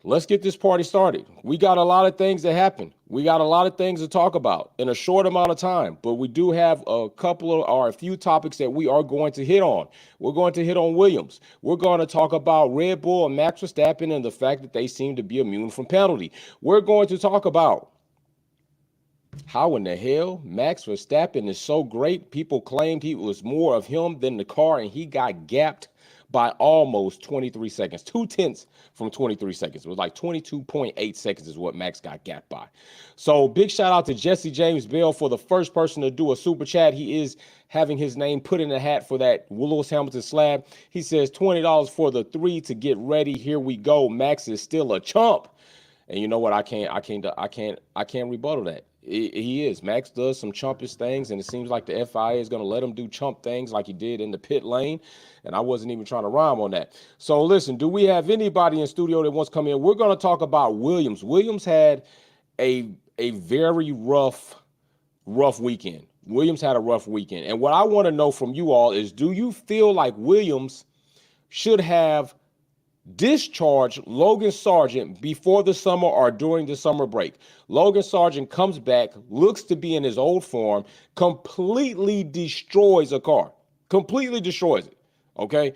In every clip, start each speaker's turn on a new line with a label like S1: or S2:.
S1: let's get this party started. We got a lot of things that happen. We got a lot of things to talk about in a short amount of time, but we do have a couple of or a few topics that we are going to hit on. We're going to hit on Williams. We're going to talk about Red Bull and Max Verstappen and the fact that they seem to be immune from penalty. We're going to talk about how in the hell Max Verstappen is so great. People claimed he was more of him than the car, and he got gapped by almost 23 seconds, 2/10 from 23 seconds. It was like 22.8 seconds is what Max got gapped by. So big shout out to Jesse James Bell for the first person to do a super chat. He is having his name put in the hat for that Lewis Hamilton slab. He says $20 for the 3 to get ready. Here we go. Max is still a chump. And you know what? I can't rebuttal that. He is. Max does some chumpish things, and it seems like the FIA is going to let him do chump things like he did in the pit lane. And I wasn't even trying to rhyme on that. So listen, do we have anybody in studio that wants to come in? We're going to talk about Williams. Williams had a very rough weekend. Williams had a rough weekend. And what I want to know from you all is, do you feel like Williams should have discharge Logan Sargent before the summer or during the summer break? Logan Sargent comes back, looks to be in his old form, completely destroys a car, completely destroys it. Okay,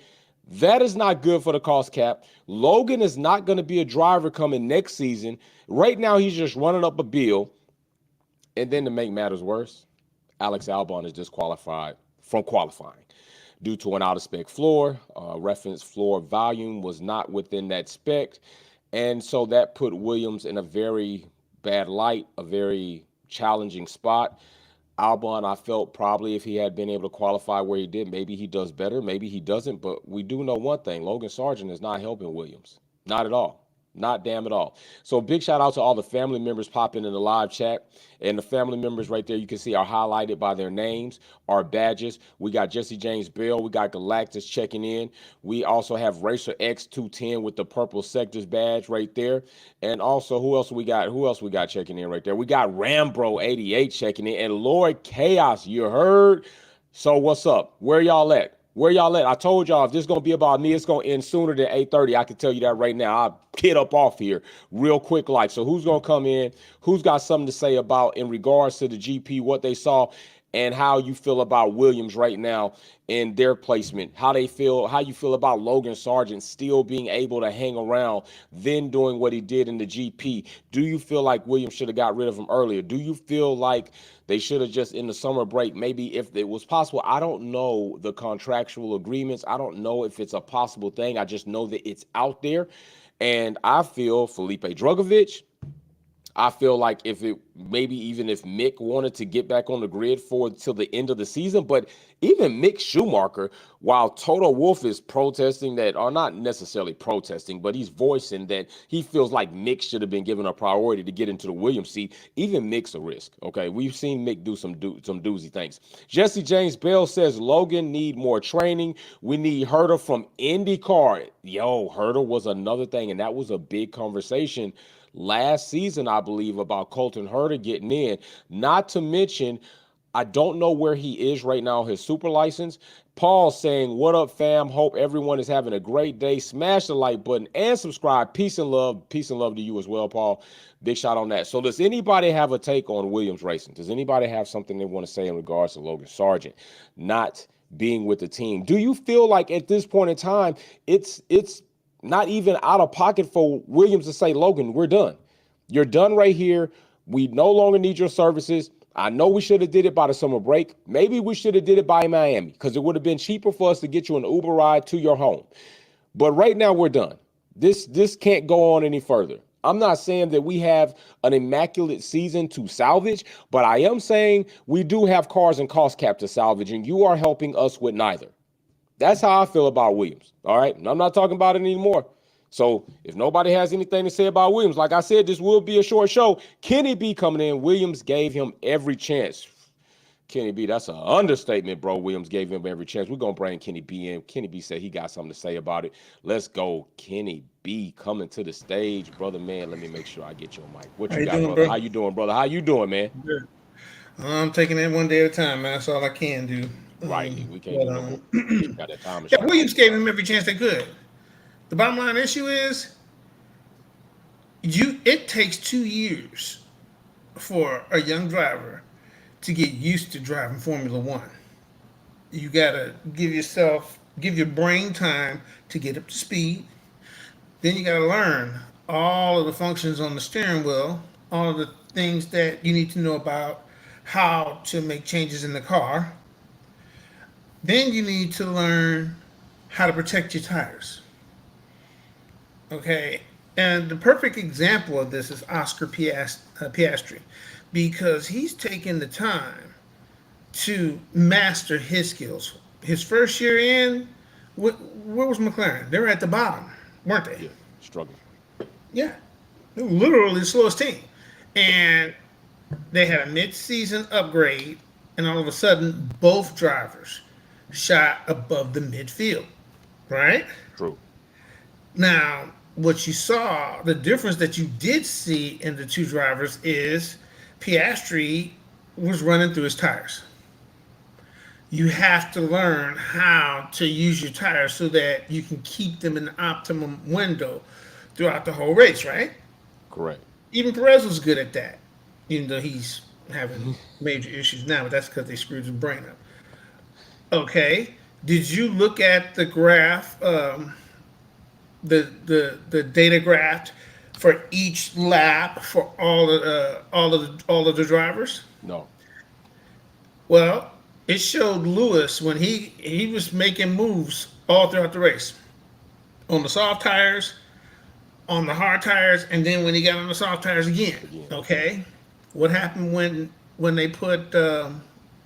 S1: that is not good for the cost cap. Logan is not going to be a driver coming next season. Right now, he's just running up a bill. And then to make matters worse, Alex Albon is disqualified from qualifying due to an out-of-spec floor. Reference floor volume was not within that spec. And so that put Williams in a very bad light, a very challenging spot. Albon, I felt probably if he had been able to qualify where he did, maybe he does better, maybe he doesn't. But we do know one thing, Logan Sargent is not helping Williams. Not at all. Not damn at all. So big shout out to all the family members popping in the live chat. And the family members right there, you can see are highlighted by their names, our badges. We got Jesse James Bell. We got Galactus checking in. We also have Racer X210 with the purple sectors badge right there. And also, who else we got? Who else we got checking in right there? We got Rambro88 checking in. And Lord Chaos, you heard? So what's up? Where y'all at? Where y'all at? I told y'all if this is going to be about me, it's going to end sooner than 8:30. I can tell you that right now. I'll get up off here real quick like. So who's going to come in? Who's got something to say about in regards to the GP, what they saw, and how you feel about Williams right now in their placement, how they feel, how you feel about Logan Sargent still being able to hang around, then doing what he did in the GP. Do you feel like Williams should have got rid of him earlier? Do you feel like they should have just in the summer break, maybe if it was possible? I don't know the contractual agreements. I don't know if it's a possible thing. I just know that it's out there. And I feel Felipe Drugovich, I feel like if it maybe even if Mick wanted to get back on the grid for till the end of the season, but even Mick Schumacher, while Toto Wolff is protesting that, or not necessarily protesting, but he's voicing that he feels like Mick should have been given a priority to get into the Williams seat. Even Mick's a risk. Okay, we've seen Mick do some doozy things. Jesse James Bell says Logan need more training. We need Herter from IndyCar. Yo, Herter was another thing, and that was a big conversation last season, I believe, about Colton Herter getting in. Not to mention, I don't know where he is right now, his super license. Paul saying, what up, fam? Hope everyone is having a great day. Smash the like button and subscribe. Peace and love. Peace and love to you as well, Paul. Big shot on that. So does anybody have a take on Williams Racing? Does anybody have something they want to say in regards to Logan Sargent not being with the team? Do you feel like at this point in time, it's not even out of pocket for Williams to say, Logan, we're done. You're done right here. We no longer need your services. I know we should have did it by the summer break. Maybe we should have did it by Miami because it would have been cheaper for us to get you an Uber ride to your home. But right now we're done. This can't go on any further. I'm not saying that we have an immaculate season to salvage, but I am saying we do have cars and cost cap to salvage, and you are helping us with neither. That's how I feel about Williams, all right? And I'm not talking about it anymore. So if nobody has anything to say about Williams, like I said, this will be a short show. Kenny B coming in. Williams gave him every chance. Kenny B, that's an understatement, bro. Williams gave him every chance. We're going to bring Kenny B in. Kenny B said he got something to say about it. Let's go. Kenny B coming to the stage. Brother, man, let me make sure I get your mic. What you got, brother? Bro? How you doing, brother? How you doing, man?
S2: Good. I'm taking it one day at a time, man. That's all I can do.
S1: Right. We can't do no more. Got that time
S2: yeah, Williams gave him every chance they could. The bottom line issue is It takes 2 years for a young driver to get used to driving Formula One. You gotta give your brain time to get up to speed. Then you gotta learn all of the functions on the steering wheel, all of the things that you need to know about how to make changes in the car. Then you need to learn how to protect your tires. Okay, and the perfect example of this is Oscar Piastri, because he's taken the time to master his skills. His first year in, where was McLaren? They were at the bottom, weren't they?
S1: Yeah, struggling.
S2: Yeah, they were literally the slowest team, and they had a mid-season upgrade, and all of a sudden, both drivers shot above the midfield. Right?
S1: True.
S2: Now, what you saw, the difference that you did see in the two drivers is Piastri was running through his tires. You have to learn how to use your tires so that you can keep them in the optimum window throughout the whole race, right?
S1: Correct.
S2: Even Perez was good at that, even though he's having major issues now, but that's because they screwed his brain up. Okay. Did you look at the graph, the data graph for each lap for all of the drivers?
S1: No.
S2: Well, it showed Lewis when he was making moves all throughout the race, on the soft tires, on the hard tires, and then when he got on the soft tires again. Okay, what happened when they put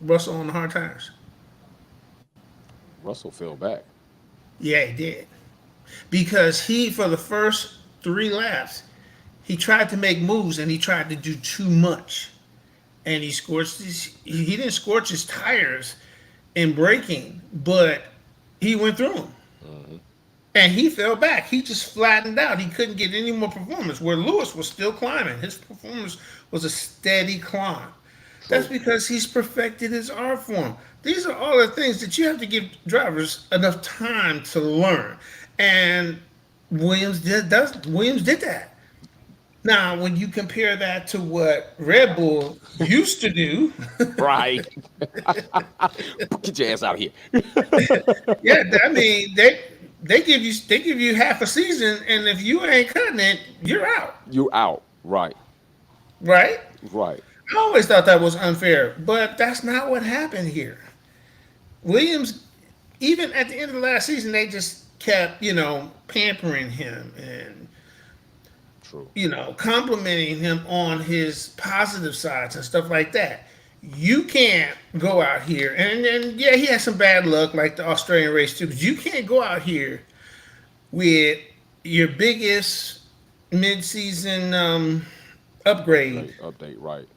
S2: Russell on the hard tires?
S1: Russell fell back.
S2: Yeah, he did. Because for the first 3 laps, he tried to make moves and he tried to do too much. And he didn't scorch his tires in braking, but he went through them.
S1: Mm-hmm.
S2: And he fell back. He just flattened out. He couldn't get any more performance, where Lewis was still climbing. His performance was a steady climb. That's because he's perfected his art form. These are all the things that you have to give drivers enough time to learn. And Williams did that. Now, when you compare that to what Red Bull used to do,
S1: right? Get your ass out here.
S2: yeah, I mean they give you half a season, and if you ain't cutting it, you're out.
S1: You're out. Right.
S2: Right.
S1: Right.
S2: I always thought that was unfair, but that's not what happened here. Williams, even at the end of the last season, they just kept, pampering him and,
S1: True.
S2: complimenting him on his positive sides and stuff like that. You can't go out here, and yeah, he had some bad luck, like the Australian race too, but you can't go out here with your biggest mid-season upgrade.
S1: Update, right.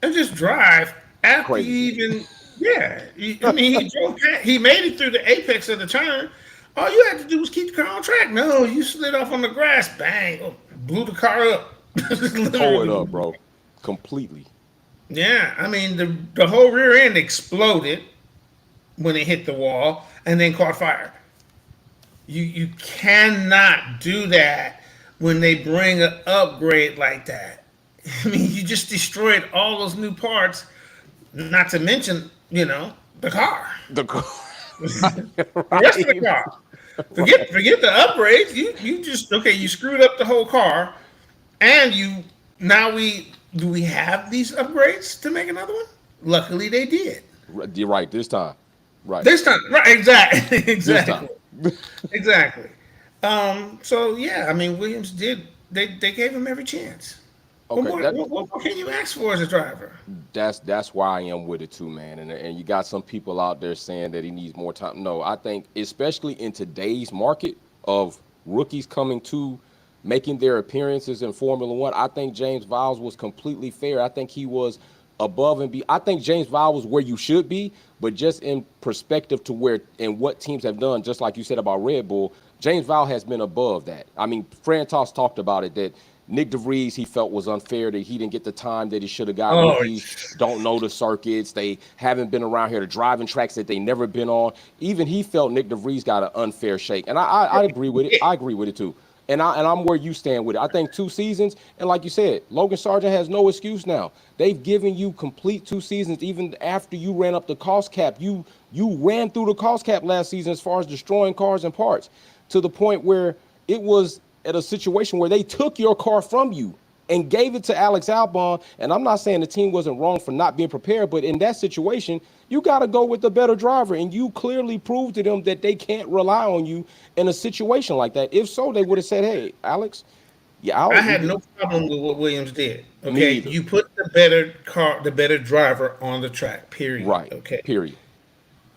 S2: And just drive after
S1: Crazy.
S2: you even, yeah. I mean, he made it through the apex of the turn. All you had to do was keep the car on track. No, you slid off on the grass, bang, blew the car up.
S1: Tore it up, bro. Completely.
S2: Yeah, I mean, the whole rear end exploded when it hit the wall and then caught fire. You cannot do that when they bring an upgrade like that. I mean, you just destroyed all those new parts, not to mention, the car.
S1: The car.
S2: The rest of the car. Forget the upgrades. You just, you screwed up the whole car, and do we have these upgrades to make another one? Luckily, they did.
S1: You're right this time. Right.
S2: This time, right? Exactly.
S1: Exactly.
S2: Exactly. So yeah, I mean, Williams did. They gave him every chance.
S1: Okay,
S2: What more can you ask for as a driver?
S1: That's why I am with it too, man. And you got some people out there saying that he needs more time. No, I think especially in today's market of rookies coming to making their appearances in Formula One, I think James Vowles was completely fair. I think he was above and I think James Vowles was where you should be, but just in perspective to where and what teams have done, just like you said about Red Bull, James Vowles has been above that. I mean, Frantos talked about it, that Nick DeVries, he felt was unfair that he didn't get the time that he should have gotten. Rookies don't know the circuits. They haven't been around here to driving tracks that they never been on. Even he felt Nick DeVries got an unfair shake. And I agree with it. I agree with it too. I'm where you stand with it. I think 2 seasons, and like you said, Logan Sargent has no excuse now. They've given you complete 2 seasons, even after you ran up the cost cap. You ran through the cost cap last season as far as destroying cars and parts, to the point where it was at a situation where they took your car from you and gave it to Alex Albon. And I'm not saying the team wasn't wrong for not being prepared, but in that situation, you got to go with the better driver. And you clearly proved to them that they can't rely on you in a situation like that. If so, they would have said, hey, Alex, yeah,
S2: I had no problem with what Williams did. Okay,
S1: either.
S2: you put the better car, the better driver on the track. Period.
S1: Right.
S2: Okay.
S1: Period.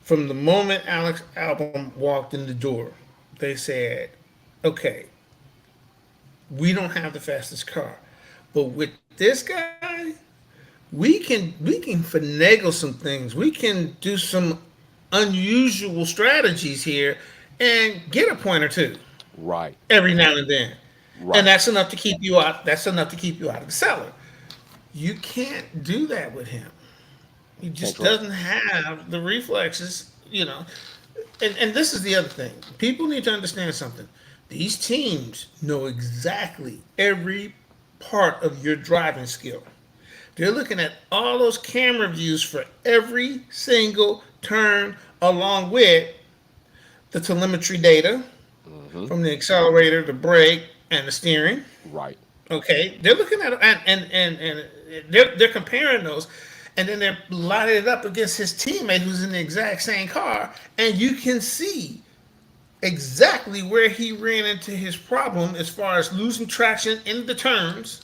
S2: From the moment Alex Albon walked in the door, they said, "Okay, we don't have the fastest car, but with this guy, we can finagle some things. We can do some unusual strategies here and get a point or two
S1: Right.
S2: every now and then."
S1: Right.
S2: And that's enough to keep you out. That's enough to keep you out of the cellar. You can't do that with him. He just doesn't have the reflexes, And this is the other thing. People need to understand something. These teams know exactly every part of your driving skill. They're looking at all those camera views for every single turn, along with the telemetry data from the accelerator, the brake, and the steering.
S1: Right.
S2: Okay, they're looking at and they're comparing those, and then they're lining it up against his teammate who's in the exact same car, and you can see exactly where he ran into his problem as far as losing traction in the turns,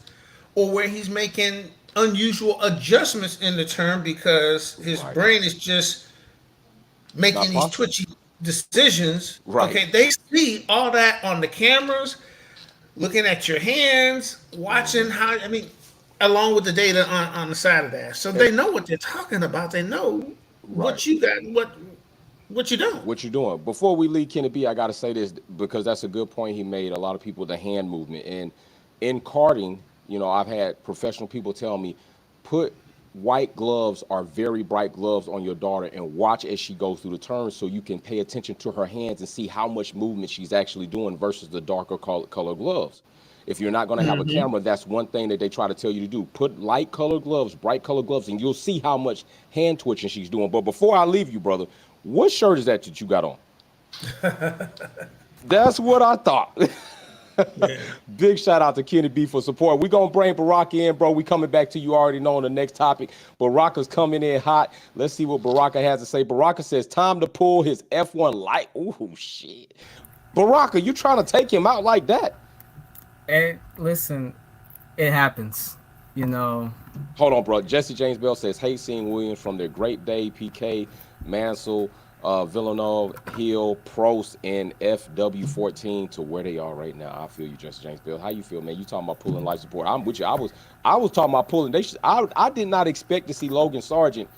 S2: or where he's making unusual adjustments in the turn because his brain is just making these twitchy decisions.
S1: Right.
S2: Okay, they see all that on the cameras, looking at your hands, watching how, along with the data on the side of that. So they know what they're talking about. They know what you got, what you doing.
S1: What you doing. Before we leave Kenny B, I got to say this because that's a good point he made. A lot of people, the hand movement. And in karting, I've had professional people tell me, put white gloves or very bright gloves on your daughter and watch as she goes through the turns so you can pay attention to her hands and see how much movement she's actually doing versus the darker color gloves. If you're not going to have a camera, that's one thing that they try to tell you to do. Put light colored gloves, bright colored gloves, and you'll see how much hand twitching she's doing. But before I leave you, brother, what shirt is that you got on? That's what I thought. Yeah. Big shout out to Kenny B for support. We're going to bring Baraka in, bro. We coming back to you already know on the next topic. Baraka's coming in hot. Let's see what Baraka has to say. Baraka says, time to pull his F1 light. Ooh, shit. Baraka, you trying to take him out like that?
S3: Hey, listen, it happens,
S1: Hold on, bro. Jesse James Bell says, hate seeing Williams from their great day, PK, Mansell, Villeneuve, Hill, Prost, and FW14 to where they are right now. I feel you, Jesse James Bill. How you feel, man? You talking about pulling life support? I'm with you. I was talking about pulling. I did not expect to see Logan Sargent.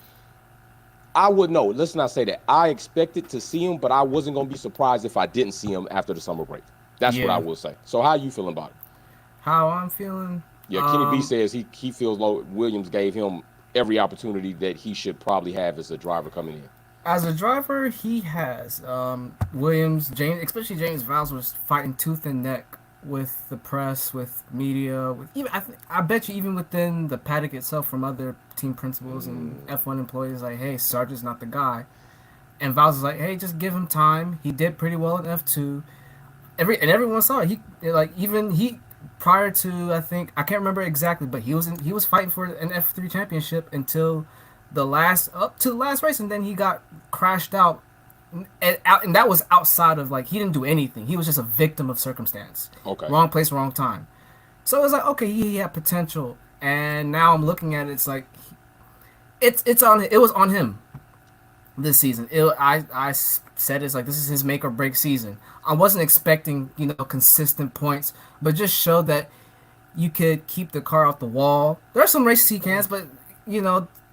S1: I would know. Let's not say that. I expected to see him, but I wasn't going to be surprised if I didn't see him after the summer break. That's what I will say. So how you feeling about it?
S3: How I'm feeling?
S1: Yeah, Kenny B says he feels Williams gave him every opportunity that he should probably have as a driver coming in.
S3: As a driver, he has. Williams, especially James Vowles was fighting tooth and neck with the press, with media, with even I bet you even within the paddock itself from other team principals and F1 employees, like, hey, Sargent's not the guy. And Vowles was like, hey, just give him time. He did pretty well in F2. Everyone saw it. He prior to, I can't remember exactly, but he was fighting for an F3 championship until the last race, and then he got crashed out, and that was outside of, he didn't do anything. He was just a victim of circumstance.
S1: Okay.
S3: Wrong place, wrong time. So it was like, okay, he had potential, and now I'm looking at it, it's like it was on him this season. I said it's like this is his make or break season. I wasn't expecting consistent points, but just showed that you could keep the car off the wall. There are some races he can, but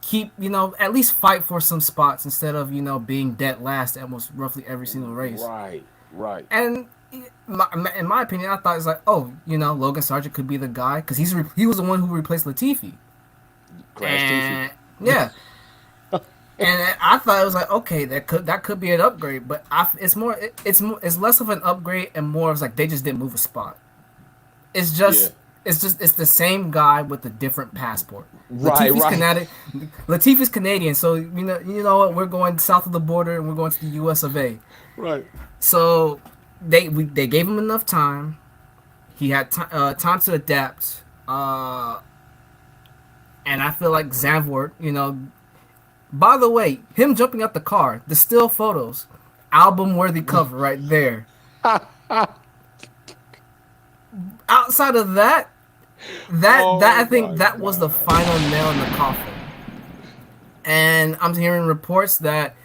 S3: keep at least fight for some spots instead of being dead last at almost roughly every single race.
S1: Right.
S3: And in my opinion, I thought it's like, Logan Sargent could be the guy because he was the one who replaced Latifi. Yeah. And I thought it was like, okay, that could be an upgrade, but it's less of an upgrade and more of like they just didn't move a spot. It's it's the same guy with a different passport.
S1: Right,
S3: Latifi's
S1: right.
S3: Canadian. Latifi's Canadian, so you know what? We're going south of the border and we're going to the U.S. of A.
S1: Right.
S3: So they gave him enough time. He had time to adapt. And I feel like Zandvoort, by the way, him jumping out the car, the still photos, album worthy cover right there. Outside of that, I think that was the final nail in the coffin. And I'm hearing reports that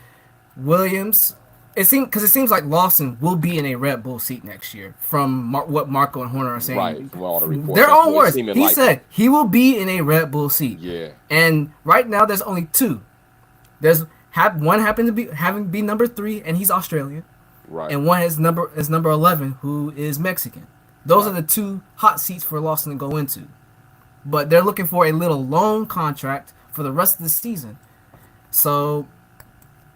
S3: Williams, it seems like Lawson will be in a Red Bull seat next year. From what Marco and Horner are saying,
S1: Right, from all the reports.
S3: Their own words.
S1: He
S3: He said he will be in a Red Bull seat.
S1: Yeah.
S3: And right now, there's only two. There's one happened to be number 3, and he's Australian.
S1: Right.
S3: And one is number 11, who is Mexican. Those are the two hot seats for Lawson to go into. But they're looking for a little loan contract for the rest of the season. So,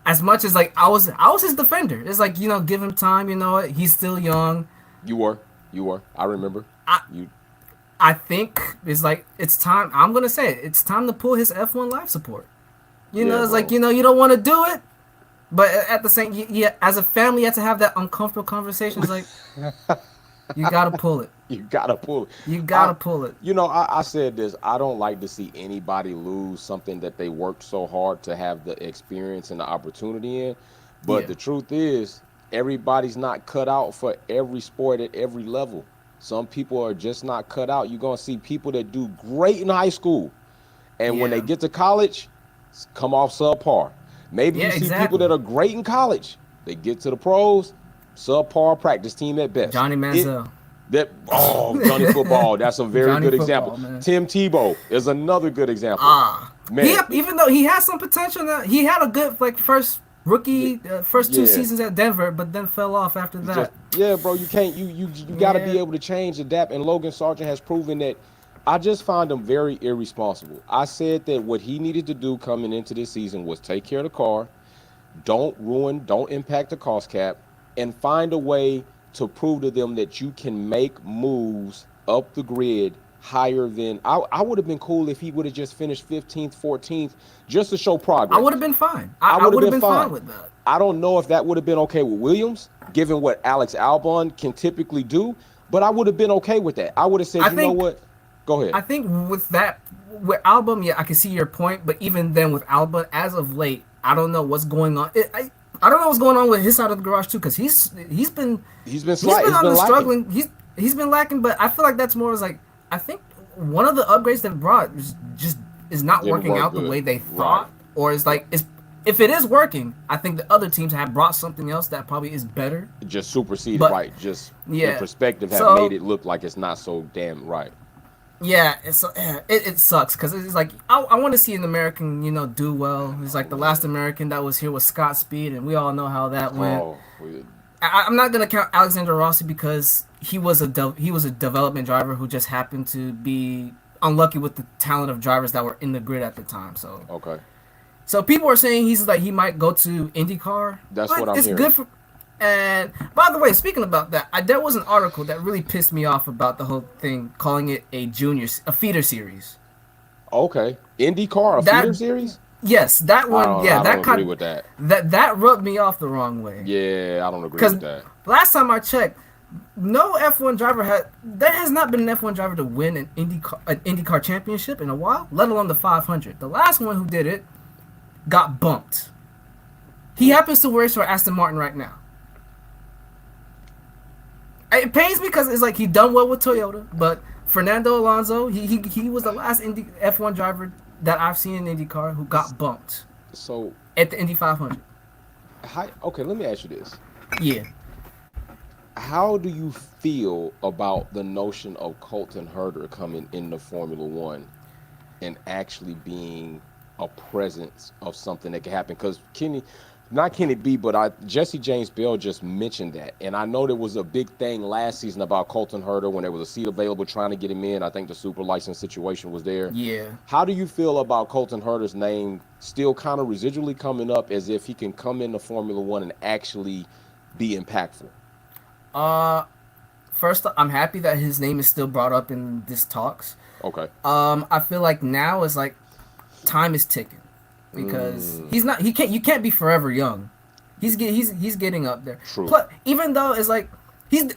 S3: as much as like I was his defender. It's like, give him time. You know what? He's still young.
S1: You were. I remember.
S3: I think it's time. I'm gonna say it. It's time to pull his F1 life support. It's
S1: bro.
S3: like you don't want to do it, but at the same, as a family, you have to have that uncomfortable conversation. It's like you gotta pull it.
S1: You gotta pull it.
S3: You gotta pull it.
S1: I said this. I don't like to see anybody lose something that they worked so hard to have the experience and the opportunity in. But the truth is, everybody's not cut out for every sport at every level. Some people are just not cut out. You're gonna see people that do great in high school, and when they get to college, come off subpar. Maybe you see people that are great in college. They get to the pros, subpar practice team at best.
S3: Johnny Manziel.
S1: Johnny Football. That's a very
S3: Johnny
S1: good
S3: Football,
S1: example.
S3: man.
S1: Tim Tebow is another good example.
S3: Man. Even though he has some potential, he had a good first two seasons at Denver, but then fell off after that.
S1: Bro, you can't. You got to be able to change, adapt. And Logan Sargent has proven that. I just find him very irresponsible. I said that what he needed to do coming into this season was take care of the car, don't impact the cost cap, and find a way to prove to them that you can make moves up the grid higher than I would have been cool if he would have just finished 15th, 14th, just to show progress.
S3: I would have been fine. I would have been fine with that.
S1: I don't know if that would have been okay with Williams, given what Alex Albon can typically do, but I would have been okay with that. I would have said, know what? Go ahead.
S3: I think with Albon, I can see your point, but even then with Albon, as of late, I don't know what's going on. I don't know what's going on with his side of the garage too, because he's been struggling. He's been lacking, but I feel like that's more as like I think one of the upgrades that brought is not working out the way they thought, or is like if it is working, I think the other teams have brought something else that probably is better.
S1: Just superseded, right? Just in perspective, have made it look like it's not so damn right.
S3: Yeah, it sucks because it's like I want to see an American, do well. It's like the last American that was here was Scott Speed, and we all know how that went. I'm not gonna count Alexander Rossi because he was a development driver who just happened to be unlucky with the talent of drivers that were in the grid at the time. So people are saying he might go to IndyCar.
S1: That's what I'm hearing.
S3: Good for. And by the way, speaking about that, there was an article that really pissed me off about the whole thing, calling it a feeder series.
S1: Okay, IndyCar, a feeder series?
S3: Yes, that one. I don't
S1: agree with that.
S3: That rubbed me off the wrong way.
S1: Yeah, I don't agree with that.
S3: Last time I checked, no F1 driver there has not been an F1 driver to win an IndyCar championship in a while, let alone the 500. The last one who did it got bumped. He happens to race for Aston Martin right now. It pains me because it's like he done well with Toyota, but Fernando Alonso, he was the last F1 driver that I've seen in IndyCar who got bumped.
S1: So
S3: at the Indy 500.
S1: Okay, let me ask you this.
S3: Yeah.
S1: How do you feel about the notion of Colton Herter coming into Formula One and actually being a presence of something that can happen? Because Jesse James Bell just mentioned that. And I know there was a big thing last season about Colton Herter when there was a seat available trying to get him in. I think the super license situation was there.
S3: Yeah. How
S1: do you feel about Colton Herter's name still kind of residually coming up as if he can come into Formula One and actually be impactful?
S3: first, I'm happy that his name is still brought up in this talks.
S1: Okay.
S3: I feel like now is like time is ticking because you can't be forever young. He's getting up there.
S1: True.
S3: But even though it's like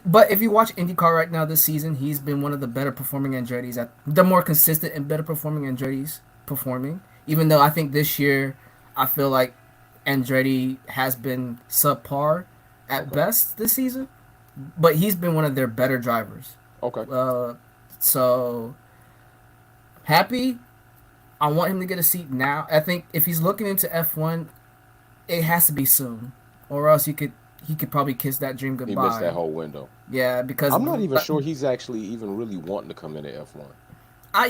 S3: but if you watch IndyCar right now this season, he's been one of the better performing Andretti's, the more consistent and better performing Andretti's performing. Even though I think this year, I feel like Andretti has been subpar at best this season, but he's been one of their better drivers.
S1: Okay.
S3: So happy. I want him to get a seat now. I think if he's looking into F1, it has to be soon, or else he could probably kiss that dream goodbye.
S1: He missed that whole window.
S3: Yeah, because
S1: I'm not even sure he's actually even really wanting to come into F1.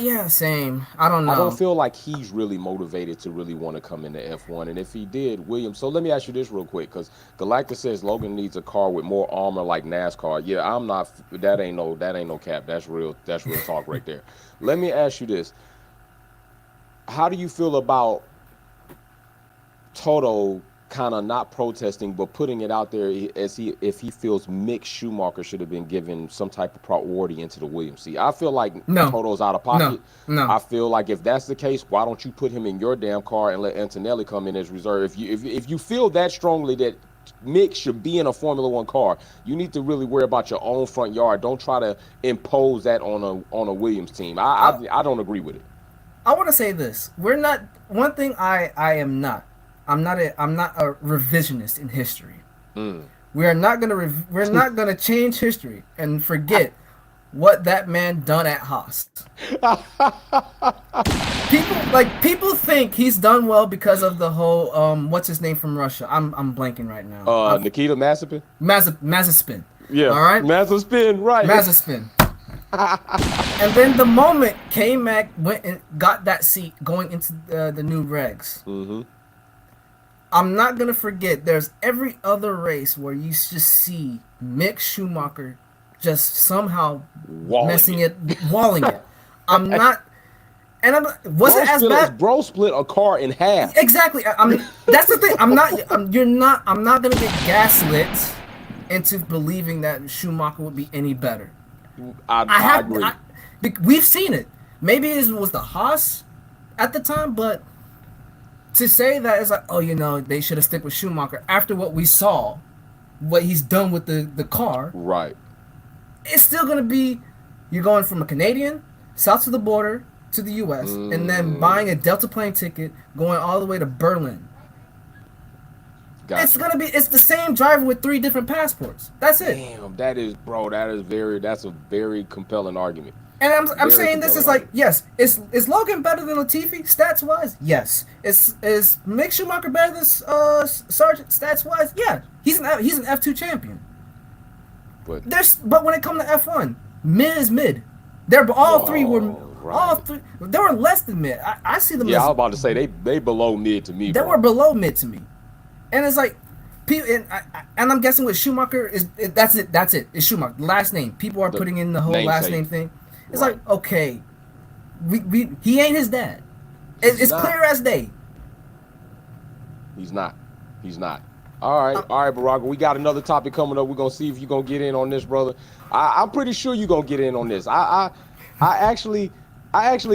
S3: Yeah, same. I don't know.
S1: I don't feel like he's really motivated to really want to come into F1. And if he did, Williams. So let me ask you this real quick, because Galactus says Logan needs a car with more armor like NASCAR. Yeah, I'm not. That ain't no cap. That's real. That's real talk right there. Let me ask you this: how do you feel about Toto kind of not protesting but putting it out there if he feels Mick Schumacher should have been given some type of priority into the Williams seat? I feel like Toto's out of pocket.
S3: No.
S1: I feel like if that's the case, why don't you put him in your damn car and let Antonelli come in as reserve? If you feel that strongly that Mick should be in a Formula One car, you need to really worry about your own front yard. Don't try to impose that on a Williams team. I don't agree with it.
S3: I want to say this: we're not. One thing I am not. I'm not a revisionist in history. We're not gonna change history and forget what that man done at Haas. People think he's done well because of the whole what's his name from Russia? I'm blanking right now.
S1: Nikita Mazepin.
S3: Mazepin.
S1: Yeah.
S3: All right.
S1: Mazepin. Right.
S3: Mazepin. And then the moment K-Mac went and got that seat going into the new regs.
S1: Mm-hmm.
S3: I'm not going to forget, there's every other race where you just see Mick Schumacher just somehow walling it. I'm not, and was it as bad?
S1: Bro split a car in half.
S3: Exactly. That's the thing. I'm not going to get gaslit into believing that Schumacher would be any better. I agree. We've seen it. Maybe it was the Haas at the time, but to say that it's like, oh, they should have stick with Schumacher after what we saw, what he's done with the car.
S1: Right.
S3: It's still going to be, you're going from a Canadian, south of the border, to the U.S., and then buying a Delta plane ticket, going all the way to Berlin. Gotcha. It's the same driver with 3 different passports. That's it.
S1: Damn, that's a very compelling argument.
S3: And I'm saying this is like, yes, is Logan better than Latifi stats wise? Yes. Is Mick Schumacher better than Sargent stats wise? Yeah. He's an F2 champion. But when it comes to F1, mid is mid. They're all three. They were less than mid. I see them.
S1: Yeah, I was about to say they below mid to me.
S3: They were below mid to me, and it's like. And I'm guessing with Schumacher that's it. It's Schumacher. Last name. People are putting in the whole last name thing. It's like, okay, he ain't his dad. It's clear as day.
S1: He's not. All right, Barack. We got another topic coming up. We're gonna see if you're gonna get in on this, brother. I'm pretty sure you're gonna get in on this. I actually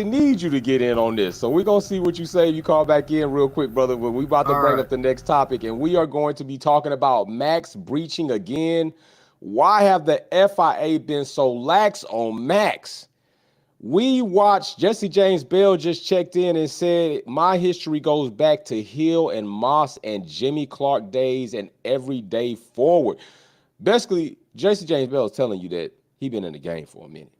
S1: need you to get in on this. So we're gonna see what you say. You call back in real quick, brother. But we about to bring up the next topic, and we are going to be talking about Max breaching again. Why have the FIA been so lax on Max? We watched Jesse James Bell just checked in and said, my history goes back to Hill and Moss and Jimmy Clark days and every day forward. Basically, Jesse James Bell is telling you that he's been in the game for a minute.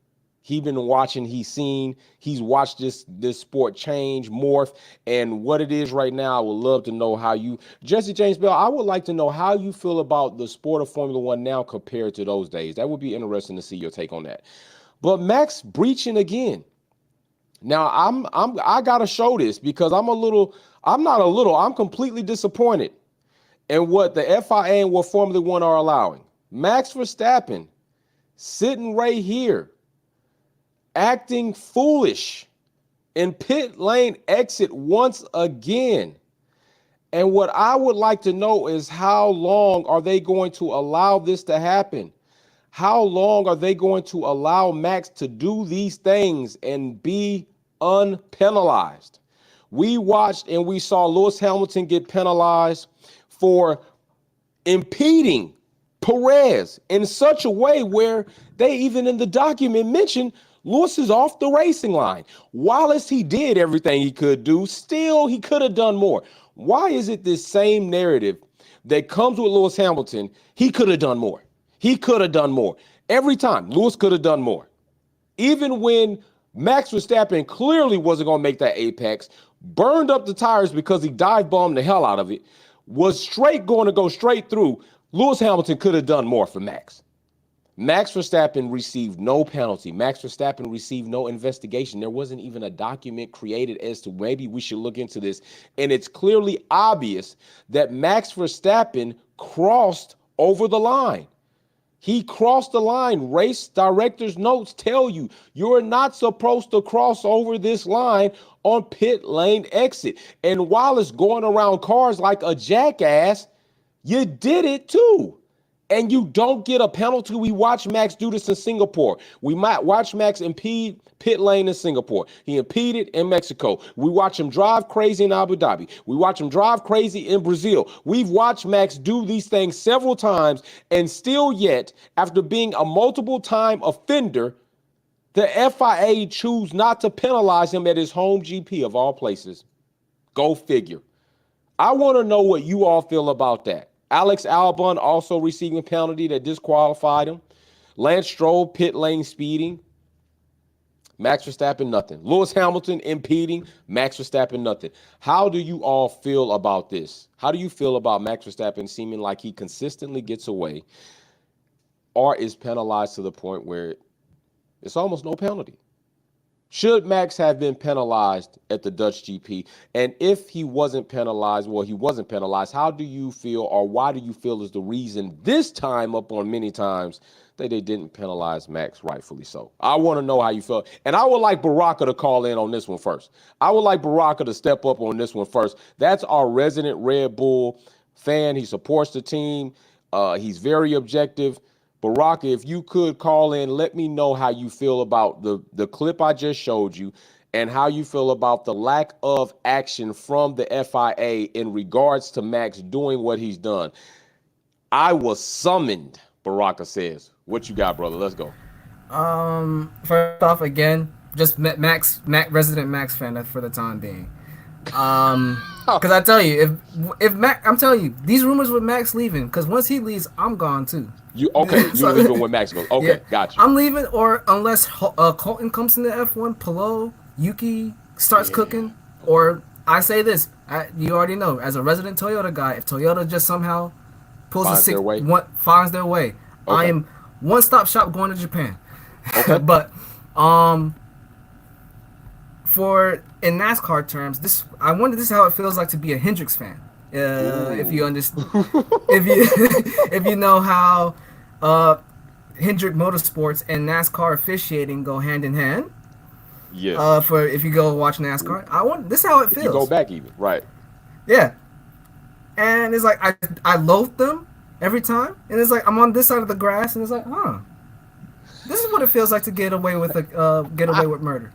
S1: He's been watching, he's watched this sport change, morph, and what it is right now. I would love to know how Jesse James Bell, I would like to know how you feel about the sport of Formula One now compared to those days. That would be interesting to see your take on that. But Max breaching again. Now I gotta show this because I'm completely disappointed in what the FIA and what Formula One are allowing. Max Verstappen sitting right here, acting foolish in pit lane exit once again. And what I would like to know is how long are they going to allow this to happen? How long are they going to allow Max to do these things and be unpenalized? We watched and we saw Lewis Hamilton get penalized for impeding Perez in such a way where they even in the document mentioned Lewis is off the racing line. While he did everything he could do, still he could have done more. Why is it this same narrative that comes with Lewis Hamilton? He could have done more. He could have done more. Every time, Lewis could have done more. Even when Max Verstappen clearly wasn't going to make that apex, burned up the tires because he dive bombed the hell out of it, was going to go straight through, Lewis Hamilton could have done more for Max. Max Verstappen received no penalty. Max Verstappen received no investigation. There wasn't even a document created as to maybe we should look into this. And it's clearly obvious that Max Verstappen crossed over the line. He crossed the line. Race director's notes tell you you're not supposed to cross over this line on pit lane exit. And while it's going around cars like a jackass, you did it too. And you don't get a penalty. We watched Max do this in Singapore. We might watch Max impede pit lane in Singapore. He impeded in Mexico. We watch him drive crazy in Abu Dhabi. We watch him drive crazy in Brazil. We've watched Max do these things several times, and still yet, after being a multiple time offender, the FIA choose not to penalize him at his home GP of all places. Go figure. I want to know what you all feel about that. Alex Albon also receiving a penalty that disqualified him. Lance Stroll pit lane speeding. Max Verstappen, nothing. Lewis Hamilton impeding. Max Verstappen, nothing. How do you all feel about this? How do you feel about Max Verstappen seeming like he consistently gets away or is penalized to the point where it's almost no penalty? Should Max have been penalized at the Dutch GP? And if he wasn't penalized, how do you feel, or why do you feel is the reason this time up on many times that they didn't penalize Max rightfully so? I want to know how you feel. And I would like Baraka to call in on this one first. I would like Baraka to step up on this one first. That's our resident Red Bull fan. He supports the team. He's very objective. Baraka, if you could call in, let me know how you feel about the clip I just showed you and how you feel about the lack of action from the FIA in regards to Max doing what he's done. I was summoned, Baraka says. What you got, brother? Let's go.
S3: First off, again, just resident Max fan for the time being. Because I tell you, if Max, I'm telling you, these rumors with Max leaving, because once he leaves, I'm gone too.
S1: You're leaving when Max goes. Okay, yeah, gotcha.
S3: I'm leaving, or unless Colton comes in the F1, Palou, Yuki starts cooking, or I say this, you already know, as a resident Toyota guy, if Toyota just somehow finds their way, okay. I am one-stop shop going to Japan. Okay. But for in NASCAR terms, this is how it feels like to be a Hendricks fan. If you understand, if you know how Hendrick Motorsports and NASCAR officiating go hand in hand.
S1: Yes.
S3: For if you go watch NASCAR, this is how it feels.
S1: You go back even, right?
S3: Yeah. And it's like I loathe them every time, and it's like I'm on this side of the grass, and it's like, this is what it feels like to get away with with murder.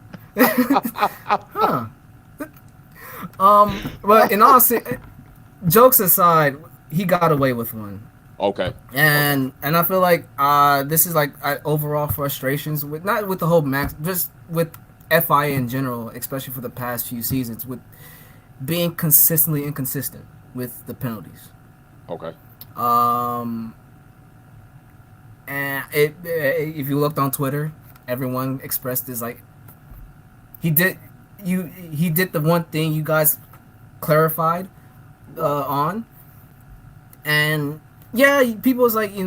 S3: But in all jokes aside, he got away with one.
S1: Okay.
S3: And I feel like this is like overall frustrations with not with the whole Max, just with FIA in general, especially for the past few seasons, with being consistently inconsistent with the penalties.
S1: Okay.
S3: And if you looked on Twitter, everyone expressed this like he did the one thing you guys clarified on, and people was like, he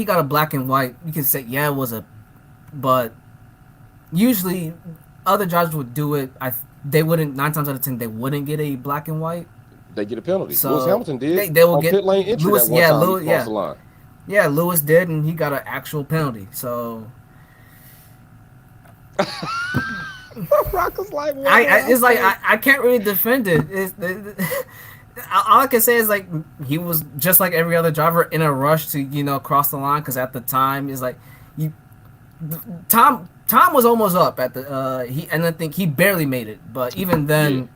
S3: got a black and white. You can say it was but usually other drivers would do it. They wouldn't, 9 times out of 10 they wouldn't get a black and white.
S1: They get a penalty.
S3: So
S1: Lewis Hamilton did.
S3: They will get
S1: pit lane entry
S3: Lewis.
S1: That one time he crossed the line.
S3: Yeah, Lewis did, and he got an actual penalty. So.
S1: Rocker's like,
S3: it's like I can't really defend it. all I can say is like he was just like every other driver in a rush to cross the line because at the time is like you Tom was almost up at the and I think he barely made it, but even then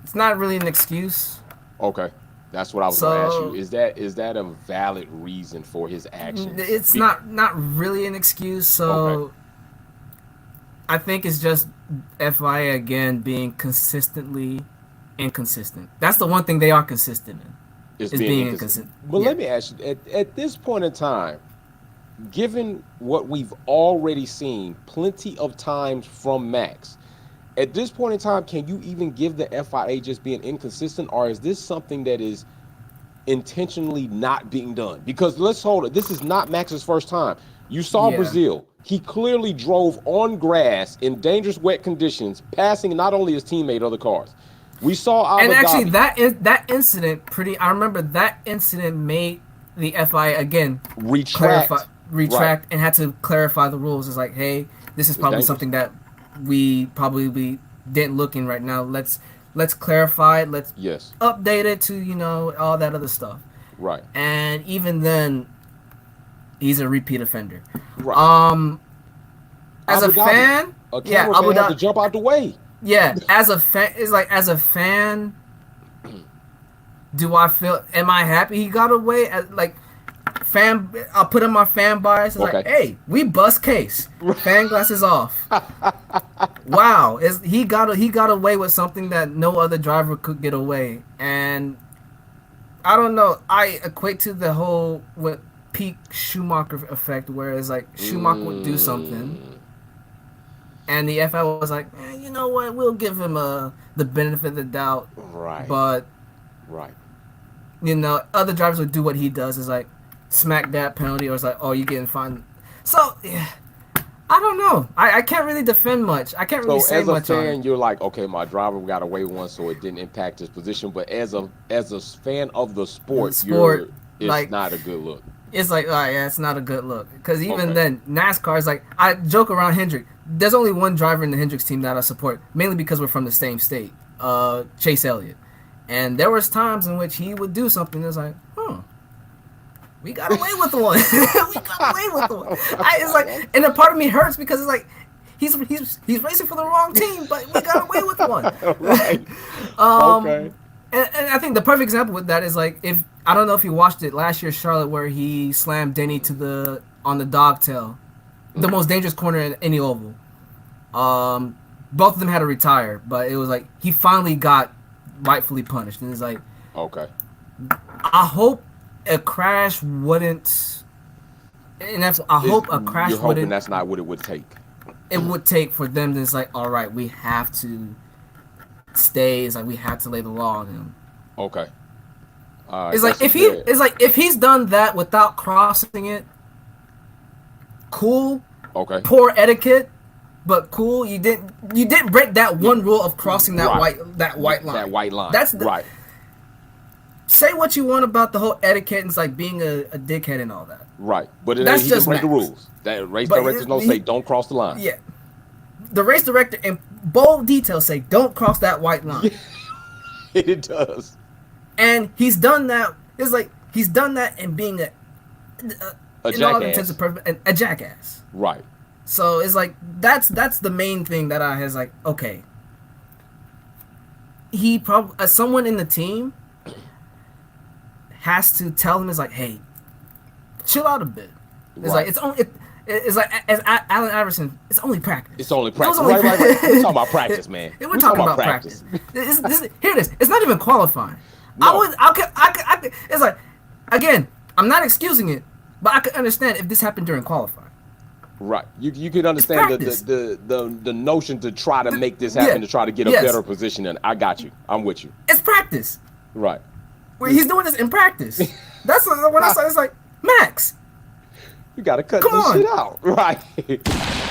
S3: it's not really an excuse.
S1: Okay. That's what I was going to ask you. Is that a valid reason for his actions?
S3: It's not really an excuse. So I think it's just FIA again being consistently inconsistent. That's the one thing they are consistent in. Is being inconsistent.
S1: But let me ask you, at this point in time, given what we've already seen plenty of times from Max, at this point in time, can you even give the FIA just being inconsistent, or is this something that is intentionally not being done? Because let's hold it. This is not Max's first time. You saw Brazil. He clearly drove on grass in dangerous wet conditions, passing not only his teammate, other cars. We saw Abu
S3: and actually
S1: Dhabi.
S3: that incident I remember that incident made the FIA again
S1: retract
S3: and had to clarify the rules. It's like, hey, this is probably something that we probably didn't look in right now. Let's clarify it. Let's update it to all that other stuff.
S1: Right.
S3: And even then, he's a repeat offender.
S1: Right.
S3: As a fan,
S1: Abu Dhabi had to jump out the way.
S3: Yeah, as a fan, it's like as a fan, am I happy he got away? Fan, I'll put in my fan bias. It's like, hey, we bust case. Fan glasses off. Wow, he got away with something that no other driver could get away. And I don't know. I equate to the whole peak Schumacher effect, where it's like Schumacher would do something, and the FIA was like, you know what? We'll give him the benefit of the doubt.
S1: Right.
S3: But other drivers would do what he does. Is like smack that penalty, or it's like, oh, you're getting fined. So I don't know. I can't really defend much. I can't really say much.
S1: As a fan, you're like, okay, my driver got away with one, so it didn't impact his position. But as a fan of the sport, it's not a good look.
S3: It's like, it's not a good look. Because even then, NASCAR is like, I joke around Hendrick. There's only one driver in the Hendricks team that I support, mainly because we're from the same state, Chase Elliott. And there was times in which he would do something that's like, we got away with one. We got away with one. It's like, and a part of me hurts because it's like, he's racing for the wrong team, but we got away with one.
S1: Right.
S3: And I think the perfect example with that is like, if I don't know if you watched it last year, Charlotte, where he slammed Denny on the dogtail, the most dangerous corner in any oval. Both of them had to retire, but it was like he finally got rightfully punished, and it's like, I hope a crash wouldn't. And that's I hope a crash
S1: you're
S3: wouldn't.
S1: hoping that's not what it would take.
S3: It would take for them to, it's like, all right, we have to stay. It's like we have to lay the law on him.
S1: Okay.
S3: It's like if he's done that without crossing it, cool.
S1: Okay.
S3: Poor etiquette, but cool. You didn't break that one rule of crossing that white line. That
S1: white line.
S3: That's
S1: right.
S3: Say what you want about the whole etiquette and it's like being a dickhead and all that.
S1: Right. But
S3: that's
S1: he
S3: just
S1: break the rules. That race directors don't say don't cross the line.
S3: Yeah. The race director in bold detail say don't cross that white line.
S1: It does.
S3: And he's done that. It's like he's done that and being a
S1: jackass.
S3: A jackass.
S1: Right.
S3: So it's like that's the main thing that I has like, okay. He probably someone in the team has to tell him, is like, hey, chill out a bit. It's like it's like as Allen Iverson, it's only practice.
S1: It's only practice. Right. We're talking about practice, man.
S3: We're talking about practice. Here it is. It's not even qualifying.
S1: No.
S3: I could, it's like, again, I'm not excusing it, but I could understand if this happened during qualifying.
S1: Right. You could understand the notion to try to make this happen, to try to get a better position. And I got you. I'm with you.
S3: It's practice.
S1: Right.
S3: He's doing this in practice. That's what I said. It's like, Max,
S1: you got to cut this shit out. Right.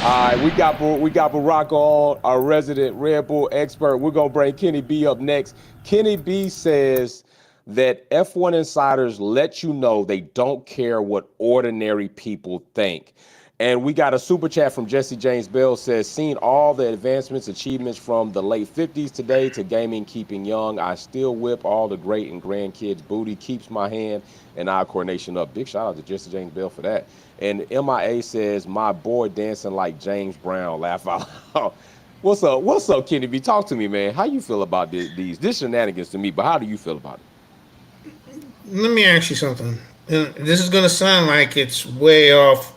S1: All right. We got Barack on, our resident Red Bull expert. We're going to bring Kenny B up next. Kenny B says that F1 insiders let you know they don't care what ordinary people think. And we got a super chat from Jesse James Bell, says, seen all the advancements, achievements from the late 50s today to gaming keeping young. I still whip all the great and grandkids booty, keeps my hand and eye coordination up. Big shout out to Jesse James Bell for that. And MIA says, my boy dancing like James Brown, laugh out loud. What's up, Kenny B? Talk to me, man. How you feel about this shenanigans to me, but how do you feel about it?
S2: Let me ask you something. And this is gonna sound like it's way off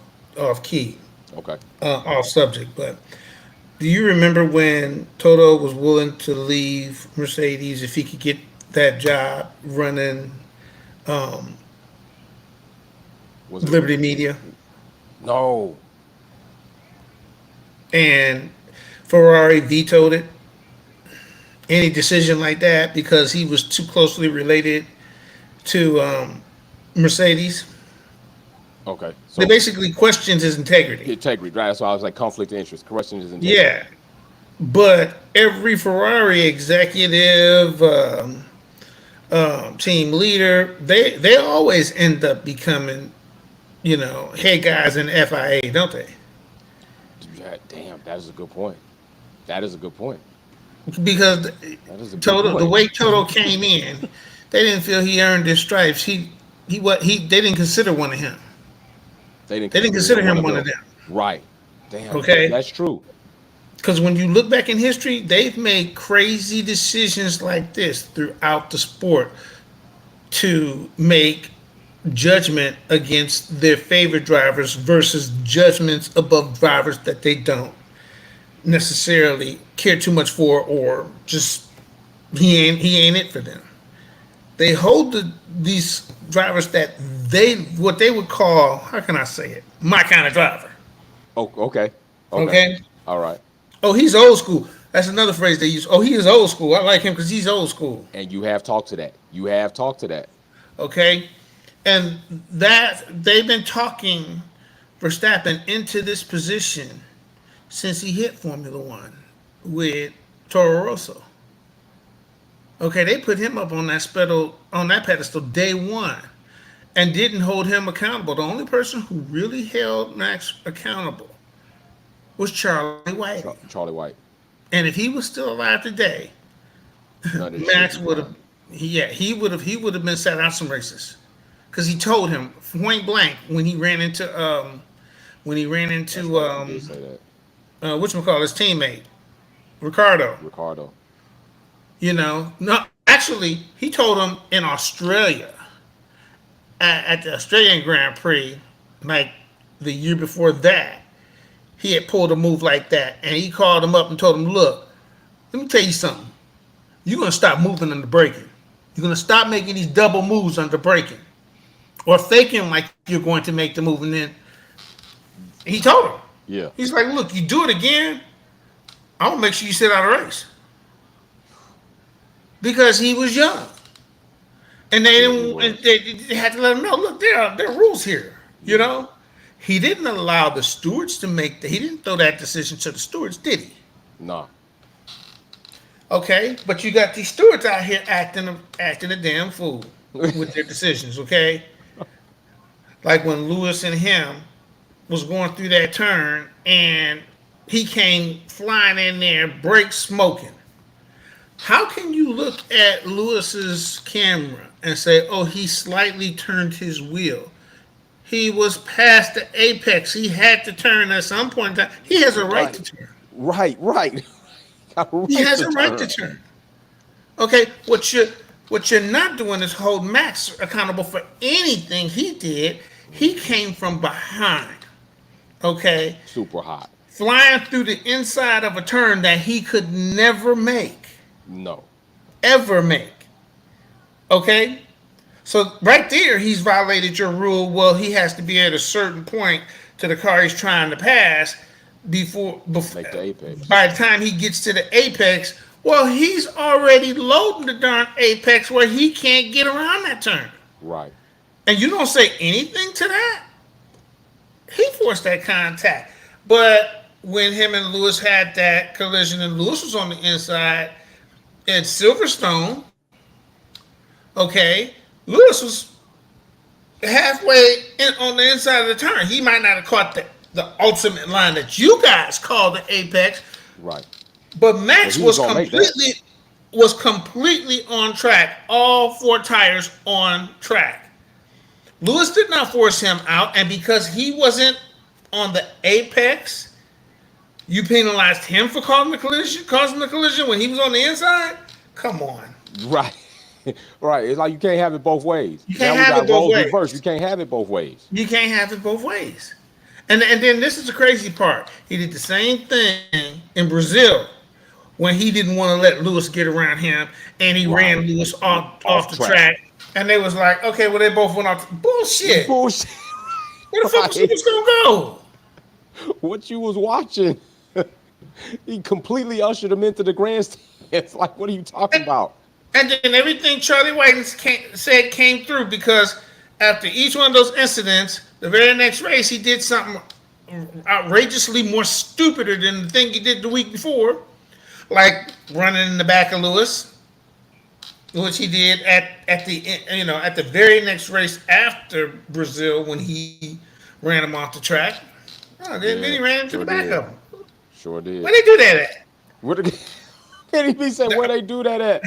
S2: key,
S1: Okay.
S2: off subject, but do you remember when Toto was willing to leave Mercedes if he could get that job running
S1: Was it
S2: Liberty Media?
S1: No.
S2: And Ferrari vetoed it. Any decision like that because he was too closely related to Mercedes.
S1: Okay. So
S2: They basically questioned his integrity.
S1: integrity, right? So I was like conflict of interest. Question is integrity.
S2: Yeah, but every Ferrari executive, team leader, they always end up becoming, head guys in FIA, don't they?
S1: Yeah, damn, that is a good point. That is a good point.
S2: Because
S1: That is a good
S2: Toto, the
S1: point.
S2: way Toto came in, they didn't feel he earned his stripes. They didn't consider one of him.
S1: They didn't
S2: They didn't consider him one of
S1: them.
S2: them.
S1: Right. Damn.
S2: Okay.
S1: That's true.
S2: Because when you look back in history, they've made crazy decisions like this throughout the sport to make judgment against their favorite drivers versus judgments above drivers that they don't necessarily care too much for, or just he ain't it for them. They hold these drivers that what they would call, how can I say it, my kind of driver.
S1: Oh, okay.
S2: Okay.
S1: All right.
S2: Oh, he's old school. That's another phrase they use. Oh, he is old school. I like him because he's old school.
S1: And you have talked to that. You have talked to that.
S2: Okay. And that they've been talking Verstappen into this position since he hit Formula One with Toro Rosso. Okay, they put him up on that pedestal day one and didn't hold him accountable. The only person who really held Max accountable was Charlie White.
S1: Charlie White.
S2: And if he was still alive today,
S1: None of this
S2: Max
S1: shit
S2: would have, he would have been sat out some races, because he told him point blank when he ran into
S1: Did say that.
S2: whatchamacallit, his teammate Ricardo.
S1: Ricardo.
S2: No, actually, he told him in Australia at the Australian Grand Prix, like the year before that, he had pulled a move like that, and he called him up and told him, "Look, let me tell you something. You're gonna stop moving under braking. You're gonna stop making these double moves under braking, or faking like you're going to make the move." And then he told him,
S1: Yeah.
S2: he's like, "Look, you do it again, I'm gonna make sure you sit out a race." Because he was young, and they didn't. And they had to let him know. Look, there are rules here. He didn't allow the stewards to make he didn't throw that decision to the stewards, did he?
S1: No.
S2: Okay, but you got these stewards out here acting a damn fool with their decisions. Okay, like when Lewis and him was going through that turn, and he came flying in there, brakes smoking. How can you look at Lewis's camera and say, "Oh, he slightly turned his wheel"? He was past the apex. He had to turn at some point in time. He has a right to turn.
S1: Right.
S2: He has a right to turn. Okay, what you're not doing is hold Max accountable for anything he did. He came from behind. Okay,
S1: Super hot.
S2: flying through the inside of a turn that he could never make.
S1: No.
S2: Ever make. Okay? So right there, he's violated your rule. Well, he has to be at a certain point to the car he's trying to pass before
S1: Make the apex.
S2: by the time he gets to the apex, well, he's already loading the darn apex where he can't get around that turn.
S1: Right.
S2: And you don't say anything to that? He forced that contact. But when him and Lewis had that collision and Lewis was on the inside at Silverstone, okay, Lewis was halfway on the inside of the turn. He might not have caught the ultimate line that you guys call the apex.
S1: Right.
S2: But Max
S1: Well, he
S2: was
S1: was gonna make that.
S2: completely on track. All 4 tires on track. Lewis did not force him out, and because he wasn't on the apex, you penalized him for causing the collision when he was on the inside. Come on.
S1: Right. Right. It's like you can't have it both ways.
S2: You can't
S1: now we
S2: have
S1: got
S2: it both
S1: roles
S2: ways.
S1: reversed. You can't have it both ways.
S2: You can't have it both ways. And then this is the crazy part. He did the same thing in Brazil when he didn't want to let Lewis get around him, and he ran Lewis off the track. And they was like, okay, well, they both went off. Bullshit.
S1: Bullshit.
S2: Where the fuck was Lewis going to go?
S1: What you was watching? He completely ushered him into the grandstand. It's like, what are you talking about?
S2: And then everything Charlie White said came through, because after each one of those incidents, the very next race, he did something outrageously more stupider than the thing he did the week before, like running in the back of Lewis, which he did at the very next race after Brazil when he ran him off the track. Oh, then he ran into the back of him.
S1: Sure did.
S2: Where they do that at?
S1: Where did he say where they do that at?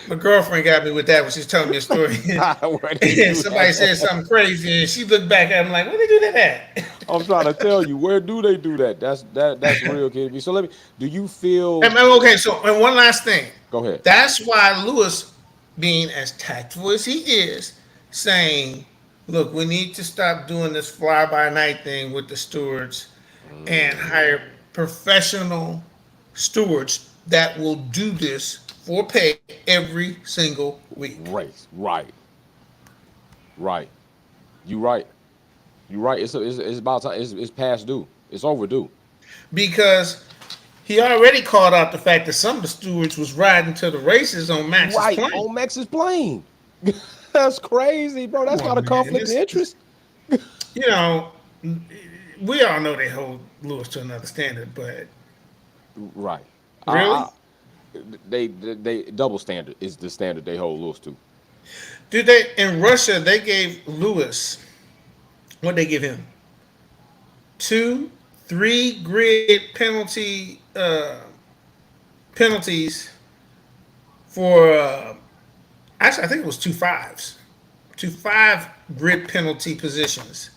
S2: My girlfriend got me with that when she was telling me a story. Somebody said something crazy, and she looked back at him like, "Where they do that at?"
S1: I'm trying to tell you, where do they do that? That's real, kid. So do you feel?
S2: Okay, so and one last thing.
S1: Go ahead.
S2: That's why Lewis, being as tactful as he is, saying, "Look, we need to stop doing this fly-by-night thing with the stewards, and hire professional stewards that will do this for pay every single week."
S1: Race, right. You right. It's about time. It's past due. It's overdue.
S2: Because he already called out the fact that some of the stewards was riding to the races on Max's plane.
S1: Right, on Max's plane. That's crazy, bro. That's not a conflict of interest.
S2: You know, we all know they hold Lewis to another standard, but
S1: right.
S2: Really?
S1: They double standard is the standard they hold Lewis to.
S2: Did they in Russia? They gave Lewis, what they give him? 2, 3 grid penalties for. Actually, I think it was 2 5s, 2 5 grid penalty positions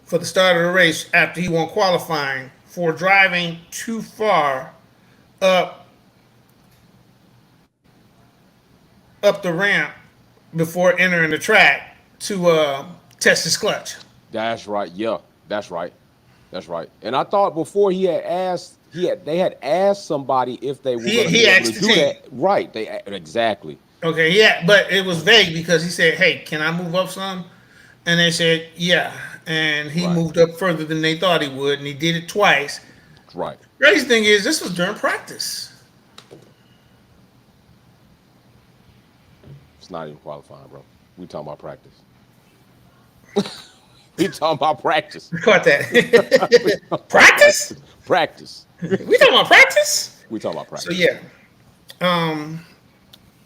S2: for the start of the race after he won qualifying for driving too far up the ramp before entering the track to test his clutch.
S1: That's right. Yeah, that's right. And I thought before they had asked somebody if they were going to be able to do that. Right. Exactly.
S2: Okay, yeah, but it was vague because he said, "Hey, can I move up some?" And they said, "Yeah." And he moved up further than they thought he would, and he did it twice.
S1: Right.
S2: Crazy thing is, this was during practice.
S1: It's not even qualifying, bro. We talking about practice. We talking about practice.
S2: Caught that. Practice?
S1: Practice.
S2: We talking about practice?
S1: We talking about practice.
S2: So yeah.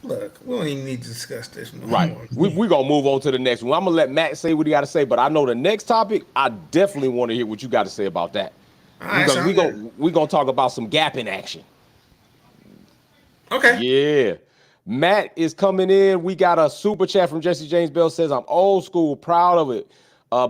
S2: Look, we don't even need to discuss this no
S1: right.
S2: more.
S1: We're going to move on to the next one. I'm going to let Matt say what he got to say, but I know the next topic, I definitely want to hear what you got to say about that. We're going to talk about some gap in action.
S2: Okay.
S1: Yeah. Matt is coming in. We got a super chat from Jesse James Bell, says, "I'm old school, proud of it.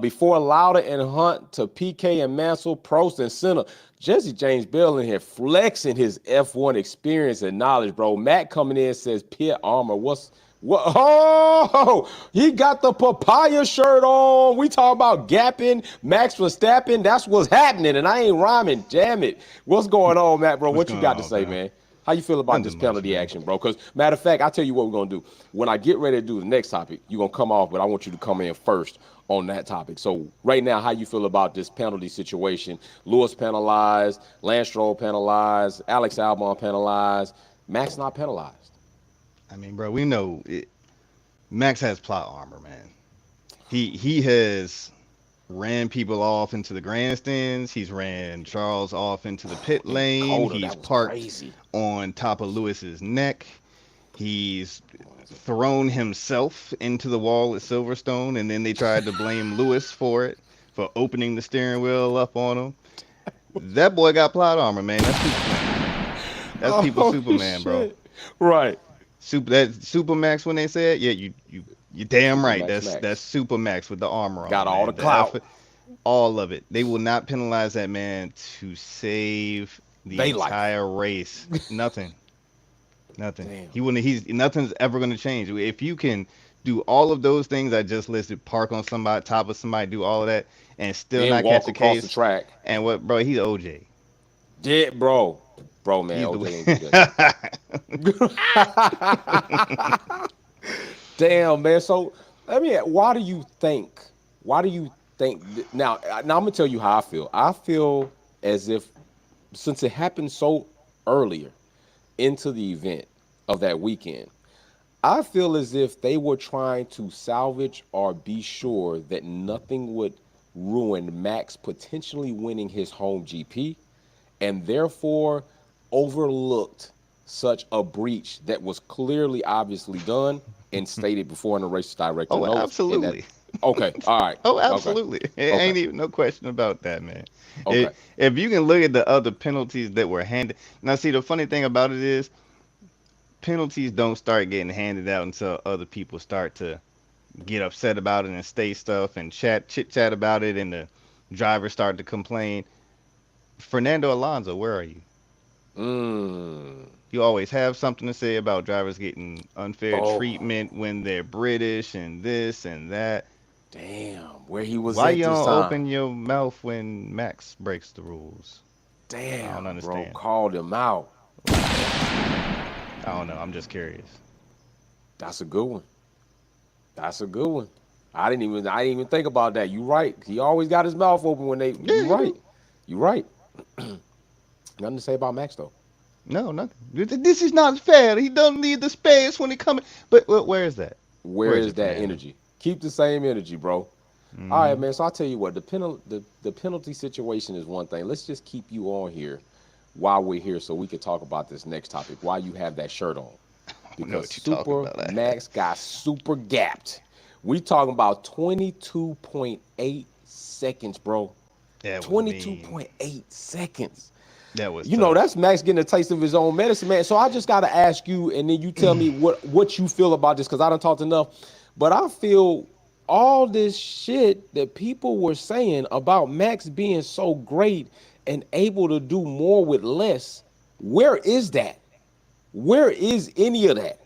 S1: Before Lauda and Hunt to PK and Mansell, Prost and Senna." Jesse James Bell in here flexing his F1 experience and knowledge, bro. Matt coming in says, "Pit armor, what? Oh, he got the papaya shirt on. We talk about gapping, Max Verstappen. That's what's happening, and I ain't rhyming. Damn it. What's going on, Matt, bro? What you got to say, man? How you feel about this penalty action, bro? Because, matter of fact, I'll tell you what we're going to do. When I get ready to do the next topic, you're going to come off, but I want you to come in first on that topic. So right now, how you feel about this penalty situation? Lewis penalized, Lance Stroll penalized, Alex Albon penalized, Max not penalized.
S4: I mean, bro, we know it. Max has plot armor, man. He has ran people off into the grandstands. He's ran Charles off into the pit lane. He's parked on top of Lewis's neck. He's thrown himself into the wall at Silverstone, and then they tried to blame Lewis for it, for opening the steering wheel up on him. That boy got plot armor, man. That's Superman. That's people Superman, bro.
S1: Shit. Right.
S4: That Supermax when they said, yeah, you damn right.
S1: Supermax Max.
S4: That's Supermax with the armor on.
S1: Got all
S4: man.
S1: the clout.
S4: All of it. They will not penalize that man to save the
S1: Daylight.
S4: entire race. Nothing. Nothing.
S1: Damn.
S4: He wouldn't. Nothing's ever going to change. If you can do all of those things I just listed, park on somebody, top of somebody, do all of that, and still
S1: Then
S4: not
S1: walk
S4: catch the
S1: across
S4: case.
S1: the track.
S4: And what, bro? He's OJ.
S1: Yeah, bro, man,
S4: He's
S1: OJ ain't do that. Damn, man. So let me. Why do you think? Now I'm gonna tell you how I feel. I feel as if since it happened so earlier into the event of that weekend, I feel as if they were trying to salvage or be sure that nothing would ruin Max potentially winning his home GP, and therefore overlooked such a breach that was clearly obviously done and stated before in the race director
S4: Oh,
S1: notes.
S4: absolutely.
S1: Okay, all right.
S4: Oh, absolutely.
S1: Okay.
S4: It ain't even no question about that, man.
S1: Okay.
S4: If you can look at the other penalties that were handed. Now, see, the funny thing about it is penalties don't start getting handed out until other people start to get upset about it and say stuff and chit chat about it, and the drivers start to complain. Fernando Alonso, where are you? You always have something to say about drivers getting unfair treatment when they're British and this and that.
S1: Damn, where he was
S4: Why
S1: at
S4: you
S1: this
S4: don't
S1: time.
S4: open your mouth when Max breaks the rules?
S1: Damn,
S4: I don't understand.
S1: bro, called him out.
S4: I don't know. I'm just curious.
S1: That's a good one. I didn't even think about that. You right. He always got his mouth open when they.
S4: Yeah,
S1: You right. Nothing to say about Max though.
S4: No, nothing. This is not fair. He doesn't need the space when he coming. But where is that?
S1: Where is
S4: it,
S1: that
S4: man?
S1: energy? Keep the same energy, bro. All right, man. So I'll tell you what, the penalty situation is one thing. Let's just keep you on here while we're here so we can talk about this next topic while you have that shirt on.
S4: know
S1: Because
S4: what you're talking
S1: Super
S4: about.
S1: Max got super gapped. We talking about 22.8 seconds, bro.
S4: That was mean.
S1: 22.8 seconds.
S4: That was
S1: You know,
S4: tough.
S1: that's Max getting a taste of his own medicine, man. So I just got to ask you, and then you tell me what you feel about this, because I done talked enough. But I feel all this shit that people were saying about Max being so great and able to do more with less, where is that? Where is any of that?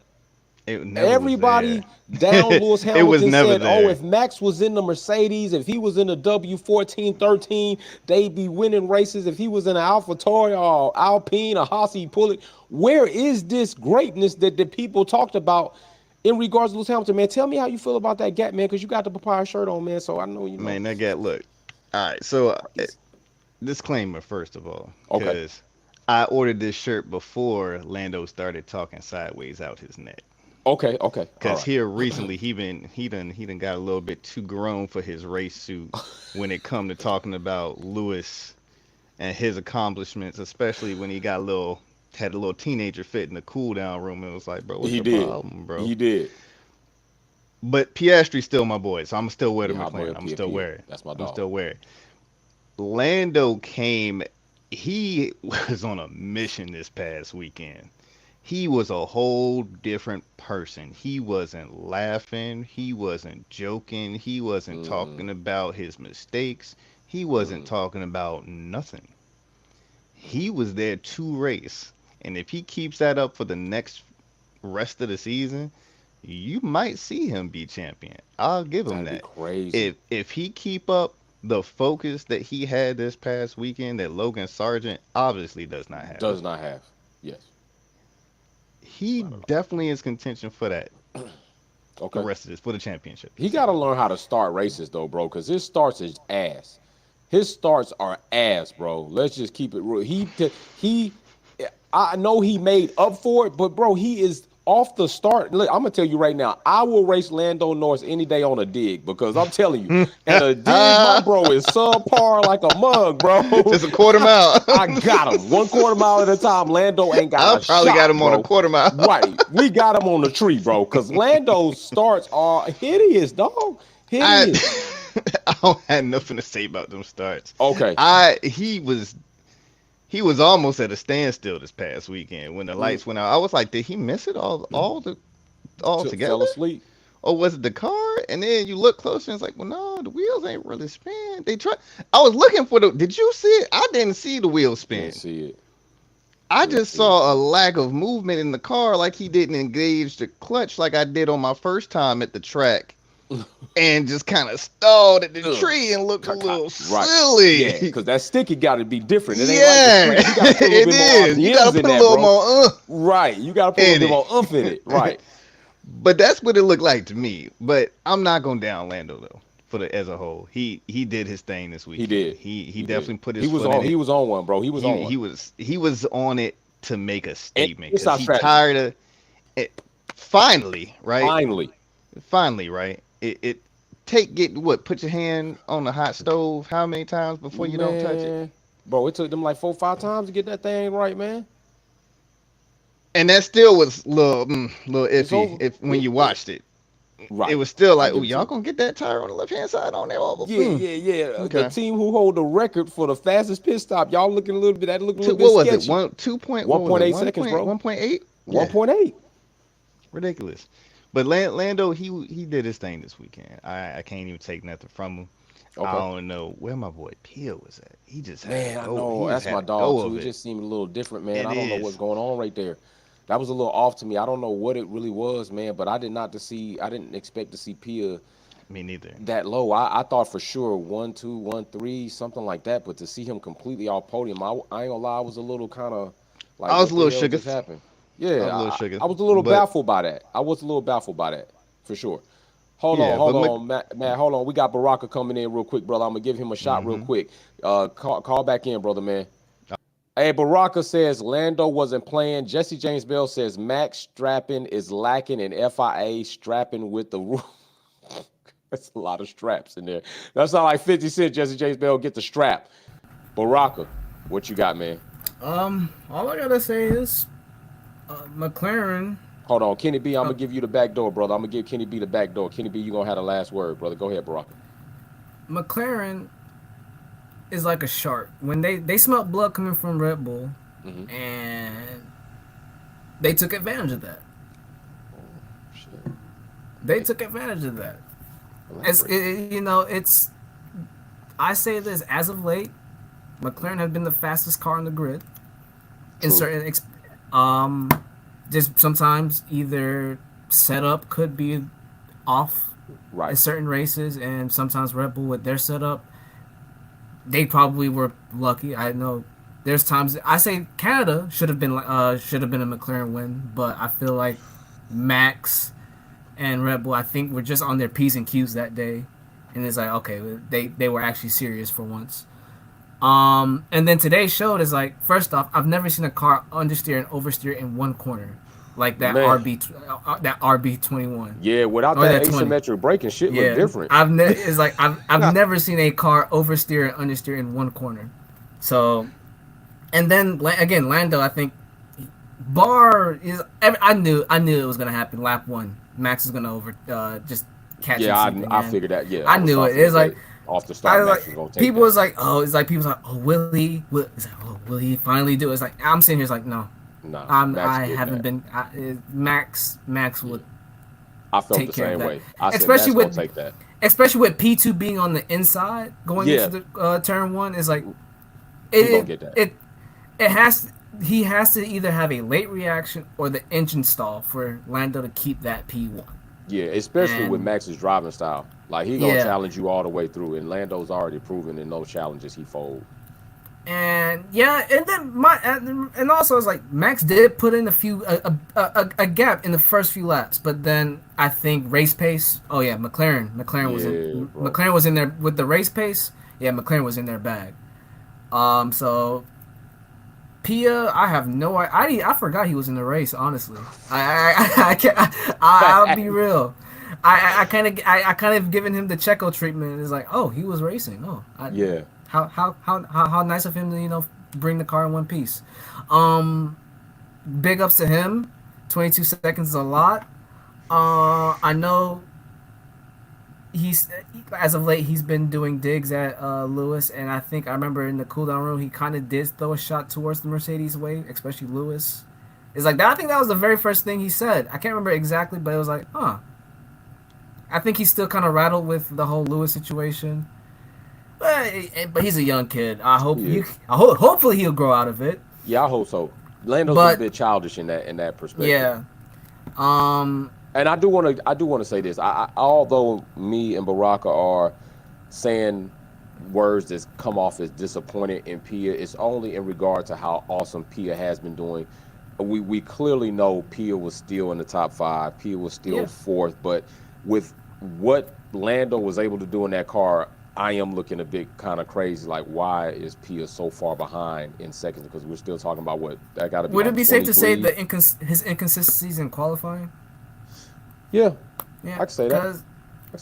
S4: It never
S1: Everybody
S4: was
S1: down Lewis
S4: It was
S1: Hamilton
S4: never
S1: said,
S4: there.
S1: oh, if Max was in the Mercedes, if he was in the W14, 13, they'd be winning races. If he was in an AlphaTauri or Alpine or Haas, he'd pull it. Where is this greatness that the people talked about in regards to Lewis Hamilton, man? Tell me how you feel about that gap, man, because you got the papaya shirt on, man, so I know you know.
S4: Man, that guy, look. All right, so disclaimer, first of all.
S1: Okay.
S4: Because I ordered this shirt before Lando started talking sideways out his neck.
S1: Okay.
S4: Because
S1: All
S4: here recently he done got a little bit too grown for his race suit when it come to talking about Lewis and his accomplishments, especially when he had a little teenager fit in the cool down room. It was like, bro, what's your problem, bro?
S1: He did.
S4: But Piastri's still my boy, so I'm still wear the
S1: Yeah,
S4: McLaren. I'm still wear it.
S1: That's my
S4: I'm
S1: dog.
S4: still wear it. Lando came. He was on a mission this past weekend. He was a whole different person. He wasn't laughing. He wasn't joking. He wasn't talking about his mistakes. He wasn't talking about nothing. He was there to race. And if he keeps that up for the next rest of the season, you might see him be champion. I'll give him
S1: That'd
S4: that.
S1: be crazy.
S4: If he keep up the focus that he had this past weekend that Logan Sargent obviously does not have.
S1: Does not have. Yes.
S4: He definitely is contention for that.
S1: Okay.
S4: The rest of this for the championship.
S1: He got to learn how to start races though, bro, because his starts is ass. His starts are ass, bro. Let's just keep it real. I know he made up for it, but bro, he is off the start. Look, I'm gonna tell you right now, I will race Lando Norris any day on a dig, because I'm telling you, and a dig, my bro is subpar like a mug, bro.
S4: Just a quarter mile.
S1: I got him 1/4 mile at a time. Lando ain't got
S4: I
S1: a
S4: probably
S1: shot,
S4: got him on
S1: bro.
S4: a quarter mile.
S1: Right, we got him on the tree, bro, because Lando's starts are hideous, dog. Hideous.
S4: I don't have nothing to say about them starts.
S1: Okay.
S4: He was almost at a standstill this past weekend when the lights went out. I was like, did he miss it all
S1: Fell
S4: together?
S1: asleep.
S4: Or was it the car? And then you look closer and it's like, well, no, the wheels ain't really spin. They try. I was looking for Did you see it? I didn't see the wheels spin.
S1: Didn't see it.
S4: I just saw a lack of movement in the car, like he didn't engage the clutch like I did on my first time at the track, and just kind of stalled at the tree and looked a little silly.
S1: Yeah, because that sticky got to be different. It ain't
S4: Yeah,
S1: like the street. You got to put a little bit more
S4: is. You
S1: RPMs
S4: gotta
S1: in
S4: put a
S1: that,
S4: little
S1: bro.
S4: more.
S1: Right. You got to put a little bit more oomph in it. Right.
S4: But that's what it looked like to me. But I'm not gonna down Lando though. As a whole, he did his thing this week.
S1: He did.
S4: He definitely put his
S1: He was
S4: foot
S1: on.
S4: in it.
S1: He was on one, bro. He was on one.
S4: He was on it to make a statement
S1: it's
S4: because
S1: our
S4: he
S1: strategy.
S4: tired of it. Finally, right? Finally, right? Put your hand on the hot stove how many times before you don't touch it?
S1: Bro, it took them like 4-5 times to get that thing right, man.
S4: And that still was little iffy when you watched it.
S1: Right.
S4: It was still like, oh, y'all gonna get that tire on the left hand side on there?
S1: Yeah.
S4: Okay.
S1: The team who hold the record for the fastest pit stop, y'all looking a little bit. That looked a little bit
S4: What was
S1: sketchy.
S4: it?
S1: 1.8 seconds, bro.
S4: 1.8.
S1: 1.8.
S4: Ridiculous. But Lando, he did his thing this weekend. I can't even take nothing from him. Okay. I don't know where my boy Pia was at. He just had
S1: I know that's my dog too. It just seemed a little different, man. I don't know what's going on right there. That was a little off to me. I don't know what it really was, man. But I didn't expect to see Pia.
S4: Me neither.
S1: That low. I thought for sure 1, 2, 1, 3, something like that. But to see him completely off podium, I ain't gonna lie. I was a little kind of like,
S4: I was a little
S1: sugar. Yeah, I was a little baffled by that. I was a little baffled by that, for sure. Hold on, Matt. Hold on. We got Baraka coming in real quick, brother. I'm gonna give him a shot real quick. Call back in, brother, man. Hey, Baraka says Lando wasn't playing. Jesse James Bell says Max strapping is lacking and FIA strapping with the rule. That's a lot of straps in there. That's not like 50 Cent. Jesse James Bell get the strap. Baraka, what you got, man?
S3: All I gotta say is McLaren.
S1: Hold on, Kenny B, I'm gonna give you the back door, brother. I'm gonna give Kenny B the back door. Kenny B, you gonna have the last word, brother. Go ahead, Baraka.
S3: McLaren is like a shark. When they smelt blood coming from Red Bull, and they took advantage of that. They took advantage of that. I say this as of late, McLaren has been the fastest car on the grid. In certain, just sometimes either setup could be off in certain races, and sometimes Red Bull with their setup, they probably were lucky. I know there's times I say Canada should have been a McLaren win, but I feel like Max and Red Bull, I think, were just on their P's and Q's that day, and it's like, okay, they were actually serious for once. And then today showed is like, first off, I've never seen a car understeer and oversteer in one corner like that. RB21.
S1: Yeah, without that asymmetric braking, shit look different.
S3: I've never seen a car oversteer and understeer in one corner. So, and then again, Lando, I think I knew it was gonna happen. Lap 1, Max is gonna just catch.
S1: Yeah, I figured that. Yeah,
S3: I knew it. It's like
S1: off the start, Max was gonna take
S3: people
S1: that.
S3: was like, will he? Will he finally do it? It's like, I'm sitting here, it's like, no. Max would.
S1: I felt
S3: take
S1: the
S3: care
S1: same
S3: of that.
S1: way. I said
S3: especially
S1: Max gonna take that.
S3: Especially with P2 being on the inside going into the turn 1, is like he has to either have a late reaction or the engine stall for Lando to keep that P1.
S1: Yeah, especially with Max's driving style. Like, he gonna challenge you all the way through, and Lando's already proven in those challenges he fold.
S3: And and also it's like Max did put in a gap in the first few laps, but then I think race pace. Oh yeah, McLaren was in there with the race pace. Yeah, McLaren was in their bag. So Pia, I have no idea. I forgot he was in the race. Honestly, I can't. I'll be real. I kind of given him the Checo treatment. It's like, oh, he was racing. Oh, How nice of him to bring the car in one piece. Big ups to him. 22 seconds is a lot. I know he's as of late he's been doing digs at Lewis, and I remember in the cool down room he kind of did throw a shot towards the Mercedes way, especially Lewis. It's like that. I think that was the very first thing he said. I can't remember exactly, but it was like, huh. I think he's still kind of rattled with the whole Lewis situation, but he's a young kid. Hopefully he'll grow out of it.
S1: Yeah, I hope so. Lando's a bit childish in that perspective.
S3: Yeah.
S1: And I do want to say this. Although me and Baraka are saying words that come off as disappointed in Pia, it's only in regard to how awesome Pia has been doing. We clearly know Pia was still in the top 5. Pia was still 4th, but with what Lando was able to do in that car, I am looking a bit kind of crazy. Like, why is Pia so far behind in seconds? Because we're still talking about what that got to be.
S3: Would it be safe to say his inconsistencies in qualifying?
S1: Yeah, I can say that.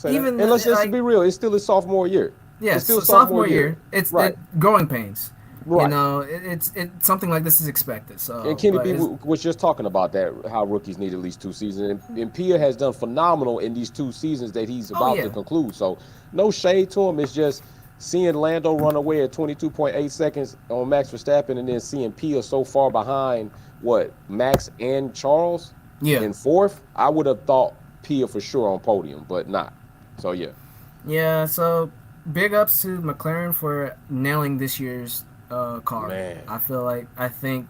S1: And let's just be real. It's still his sophomore year.
S3: Yeah, it's still sophomore year. It's
S1: right.
S3: Growing pains.
S1: Right.
S3: You know, it's something like this is expected. So,
S1: and Kenny B was just talking about that, how rookies need at least 2 seasons, and Pia has done phenomenal in these 2 seasons that he's about to conclude. So, no shade to him. It's just seeing Lando run away at 22.8 seconds on Max Verstappen, and then seeing Pia so far behind Max and Charles in 4th. I would have thought Pia for sure on podium, but not. So yeah.
S3: Yeah. So big ups to McLaren for nailing this year's car.
S1: Man.
S3: I think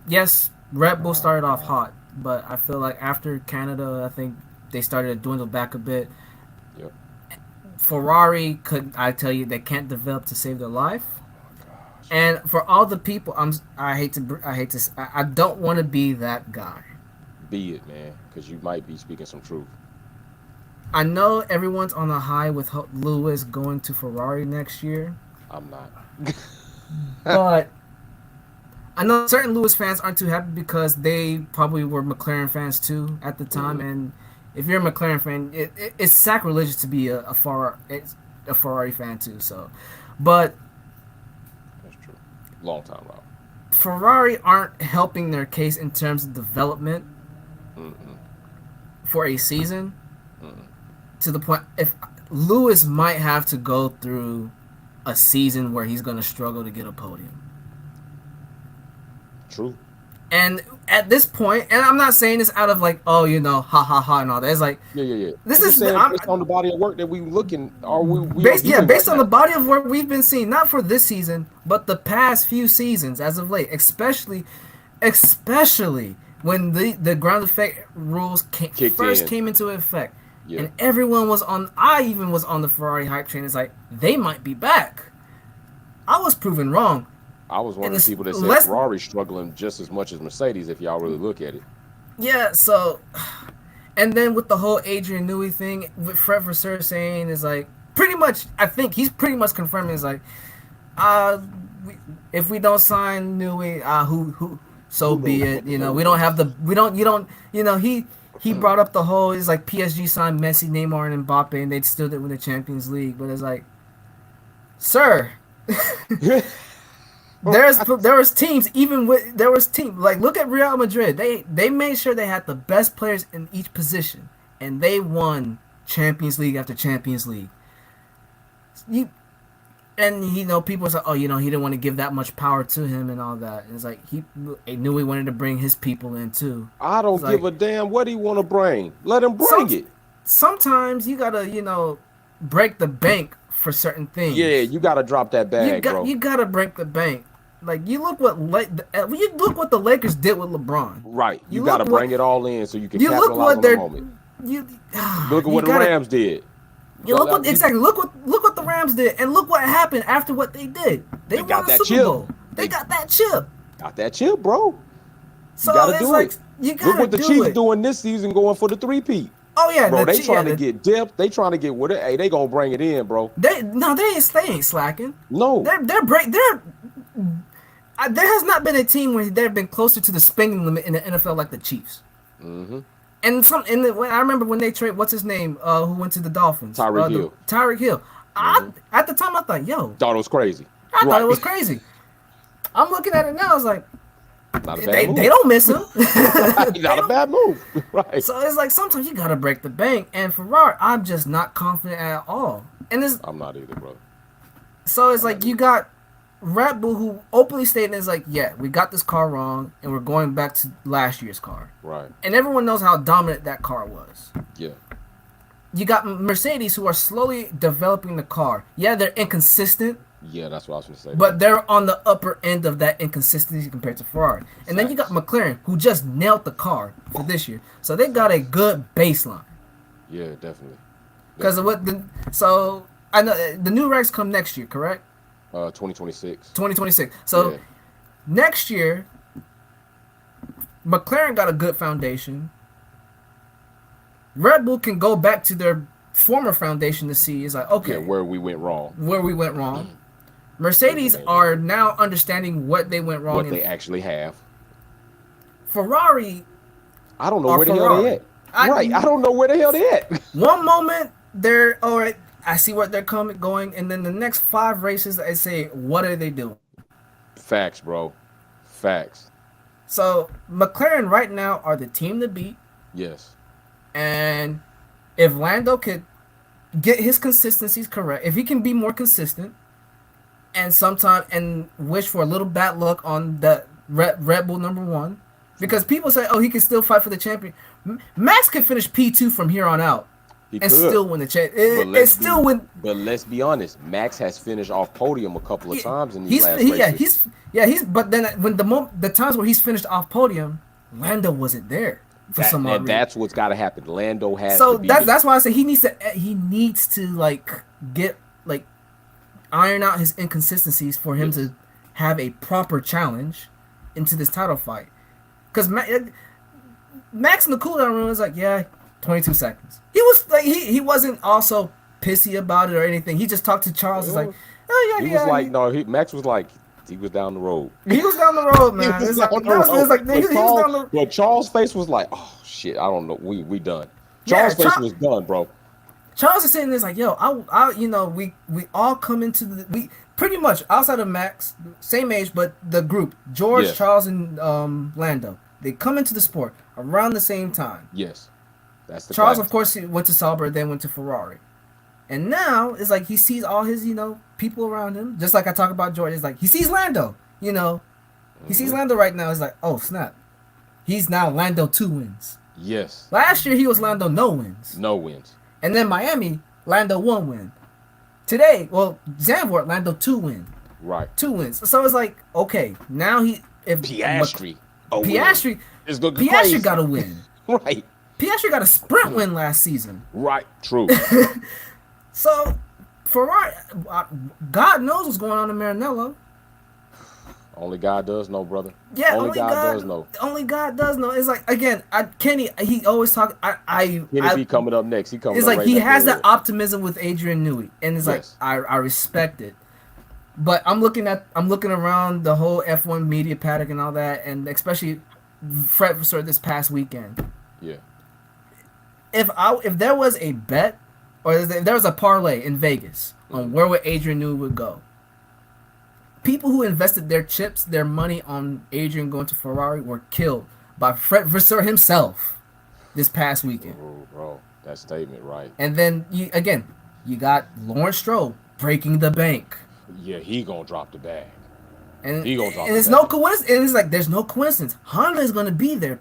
S3: yes, Red Bull started off hot, but I feel like after Canada, I think they started to dwindle back a bit.
S1: Yep.
S3: Ferrari I tell you, they can't develop to save their life. And for all the people, I don't want to be that guy.
S1: Be it, man, because you might be speaking some truth.
S3: I know everyone's on the high with Lewis going to Ferrari next year.
S1: I'm not.
S3: But I know certain Lewis fans aren't too happy because they probably were McLaren fans too at the time. Mm-hmm. And if you're a McLaren fan, it's sacrilegious to be a Ferrari fan too. So, but
S1: that's true. Long time route.
S3: Ferrari aren't helping their case in terms of development for a season. To the point, if Lewis might have to go through a season where he's going to struggle to get a podium.
S1: True.
S3: And at this point, and I'm not saying this out of like, ha ha ha and all that. It's like,
S1: yeah.
S3: This is
S1: based on the body of work that we looking.
S3: Based on the body of work we've been seeing, not for this season, but the past few seasons as of late, especially when the ground effect rules came into effect. Yeah. And everyone was I even was on the Ferrari hype train. It's like, they might be back. I was proven wrong.
S1: I was one of the people that said Ferrari's struggling just as much as Mercedes if y'all really look at it.
S3: Yeah, so, and then with the whole Adrian Newey thing, with Fred Vasseur saying is like, pretty much, I think he's pretty much confirming is like, if we don't sign Newey, so be it. We don't have he brought up the whole, it's like PSG signed Messi, Neymar, and Mbappe, and they'd still did win the Champions League. But it's like, sir, there was teams like, look at Real Madrid. They made sure they had the best players in each position, and they won Champions League after Champions League. People say, he didn't want to give that much power to him and all that. And it's like he knew he wanted to bring his people in too.
S1: I don't give a damn what he want to bring. Let him bring it.
S3: Sometimes you gotta, break the bank for certain things.
S1: Yeah, you gotta drop that bag, bro.
S3: You gotta break the bank. Like, you look what the Lakers did with LeBron.
S1: Right. You gotta bring it all in so you can capitalize on the moment. Look at what the Rams did.
S3: Look what the Rams did, and look what happened after what they did. They won the Super Bowl. They got that chip.
S1: Got that chip, bro.
S3: So you gotta do it.
S1: Look what the Chiefs doing this season, going for the 3-peat.
S3: Oh yeah,
S1: bro. They trying to get depth. They trying to get what? Hey, they gonna bring it in, bro.
S3: They ain't slacking.
S1: No,
S3: there has not been a team where they've been closer to the spending limit in the NFL like the Chiefs.
S1: Mm-hmm.
S3: And I remember when they trade, what's his name, who went to the Dolphins?
S1: Tyreek Hill.
S3: Tyreek Hill.
S1: Mm-hmm.
S3: At the time, I thought,
S1: thought it was crazy.
S3: I thought it was crazy. I'm looking at it now. I was like,
S1: Not a bad move.
S3: They don't miss him.
S1: Not a bad move. Right.
S3: So it's like sometimes you gotta break the bank. And Ferrari, I'm just not confident at all. And
S1: I'm not either, brother.
S3: So it's like you got Red Bull who openly stated is like, yeah, we got this car wrong and we're going back to last year's car.
S1: Right.
S3: And everyone knows how dominant that car was.
S1: Yeah.
S3: You got Mercedes who are slowly developing the car. Yeah, they're inconsistent.
S1: Yeah, that's what I was going to say.
S3: But they're on the upper end of that inconsistency compared to Ferrari. And then you got McLaren who just nailed the car for this year. So they got a good baseline.
S1: Yeah, definitely.
S3: Because of what so I know the new regs come next year, correct?
S1: 2026.
S3: 2026. So
S1: yeah.
S3: Next year, McLaren got a good foundation. Red Bull can go back to their former foundation to see is like, okay,
S1: where we went wrong.
S3: Mercedes are now understanding what they went wrong.
S1: What they actually have.
S3: Ferrari.
S1: I don't know where the hell they at. I don't know where the hell they at.
S3: One moment they're all right. I see where they're going, and then the next 5 races, I say, what are they doing?
S1: Facts, bro. Facts.
S3: So McLaren right now are the team to beat.
S1: Yes.
S3: And if Lando could get his consistencies correct, if he can be more consistent, and wish for a little bad luck on the Red Bull #1, because people say, oh, he can still fight for the champion. Max can finish P2 from here on out. Still win the champion.
S1: But let's be honest, Max has finished off podium a couple of times in these last races.
S3: But then when the times where he's finished off podium, Lando wasn't there for some reason.
S1: That's what's got to happen. Lando has.
S3: So that's why I say he needs to like get like iron out his inconsistencies for him to have a proper challenge into this title fight. Because Max in the cooldown room was like, 22 seconds. He was like, he wasn't also pissy about it or anything. He just talked to Charles. He's like,
S1: Max was like, he was down the road.
S3: He was down the road, man.
S1: But Charles' face was like, oh shit, I don't know. We done. Charles' face was done, bro.
S3: Charles is sitting there like, we all come into we pretty much outside of Max, same age, but the group, George, Charles, and Lando, they come into the sport around the same time.
S1: Yes. That's the
S3: Charles, of course, he went to Sauber, then went to Ferrari. And now it's like he sees all his, people around him. Just like I talk about George, it's like he sees Lando, He sees Lando right now. It's like, oh, snap. He's now Lando 2 wins.
S1: Yes.
S3: Last year he was Lando no wins.
S1: No wins.
S3: And then Miami, Lando 1 win. Today, Zandvoort, Lando 2 win.
S1: Right.
S3: 2 wins. So it's like, okay, now
S1: Piastri
S3: got to win.
S1: Right.
S3: Piastri got a sprint win last season.
S1: Right. True.
S3: So, Ferrari, God knows what's going on in Maranello.
S1: Only God does know, brother.
S3: Yeah,
S1: only God does know.
S3: Only God does know. It's like, again, Kenny, he always talk.
S1: Kenny be coming up next. He
S3: It's like he has that optimism with Adrian Newey, and it's like I respect it. But I'm looking around the whole F1 media paddock and all that, and especially Fred Vasseur this past weekend.
S1: Yeah.
S3: If there was a bet, or if there was a parlay in Vegas on where would Adrian Newey would go, people who invested their money on Adrian going to Ferrari were killed by Fred Vasseur himself this past weekend.
S1: Oh, bro, that statement, right?
S3: And then you got Lawrence Stroll breaking the bank.
S1: Yeah, he gonna drop the bag.
S3: And it's no coincidence. And it's like there's no coincidence. Honda is gonna be there.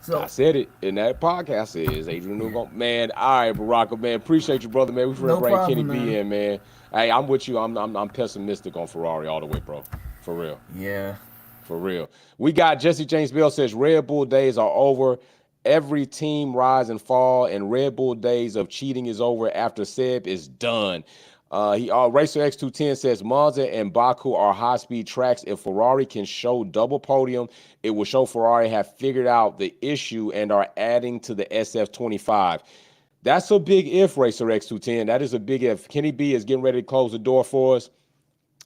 S3: So
S1: I said it in that podcast. I said, is Adrian Newey man? All right, Baraka, man. Appreciate you, brother, man. We should bring Kenny B in, man. Hey, I'm with you. I'm pessimistic on Ferrari all the way, bro. For real.
S3: Yeah.
S1: For real. We got Jesse James Bell says Red Bull days are over. Every team rise and fall, and Red Bull days of cheating is over after Seb is done. Racer X210 says Monza and Baku are high-speed tracks. If Ferrari can show double podium, it will show Ferrari have figured out the issue and are adding to the SF25. That's a big if, Racer X210. That is a big if. Kenny B is getting ready to close the door for us.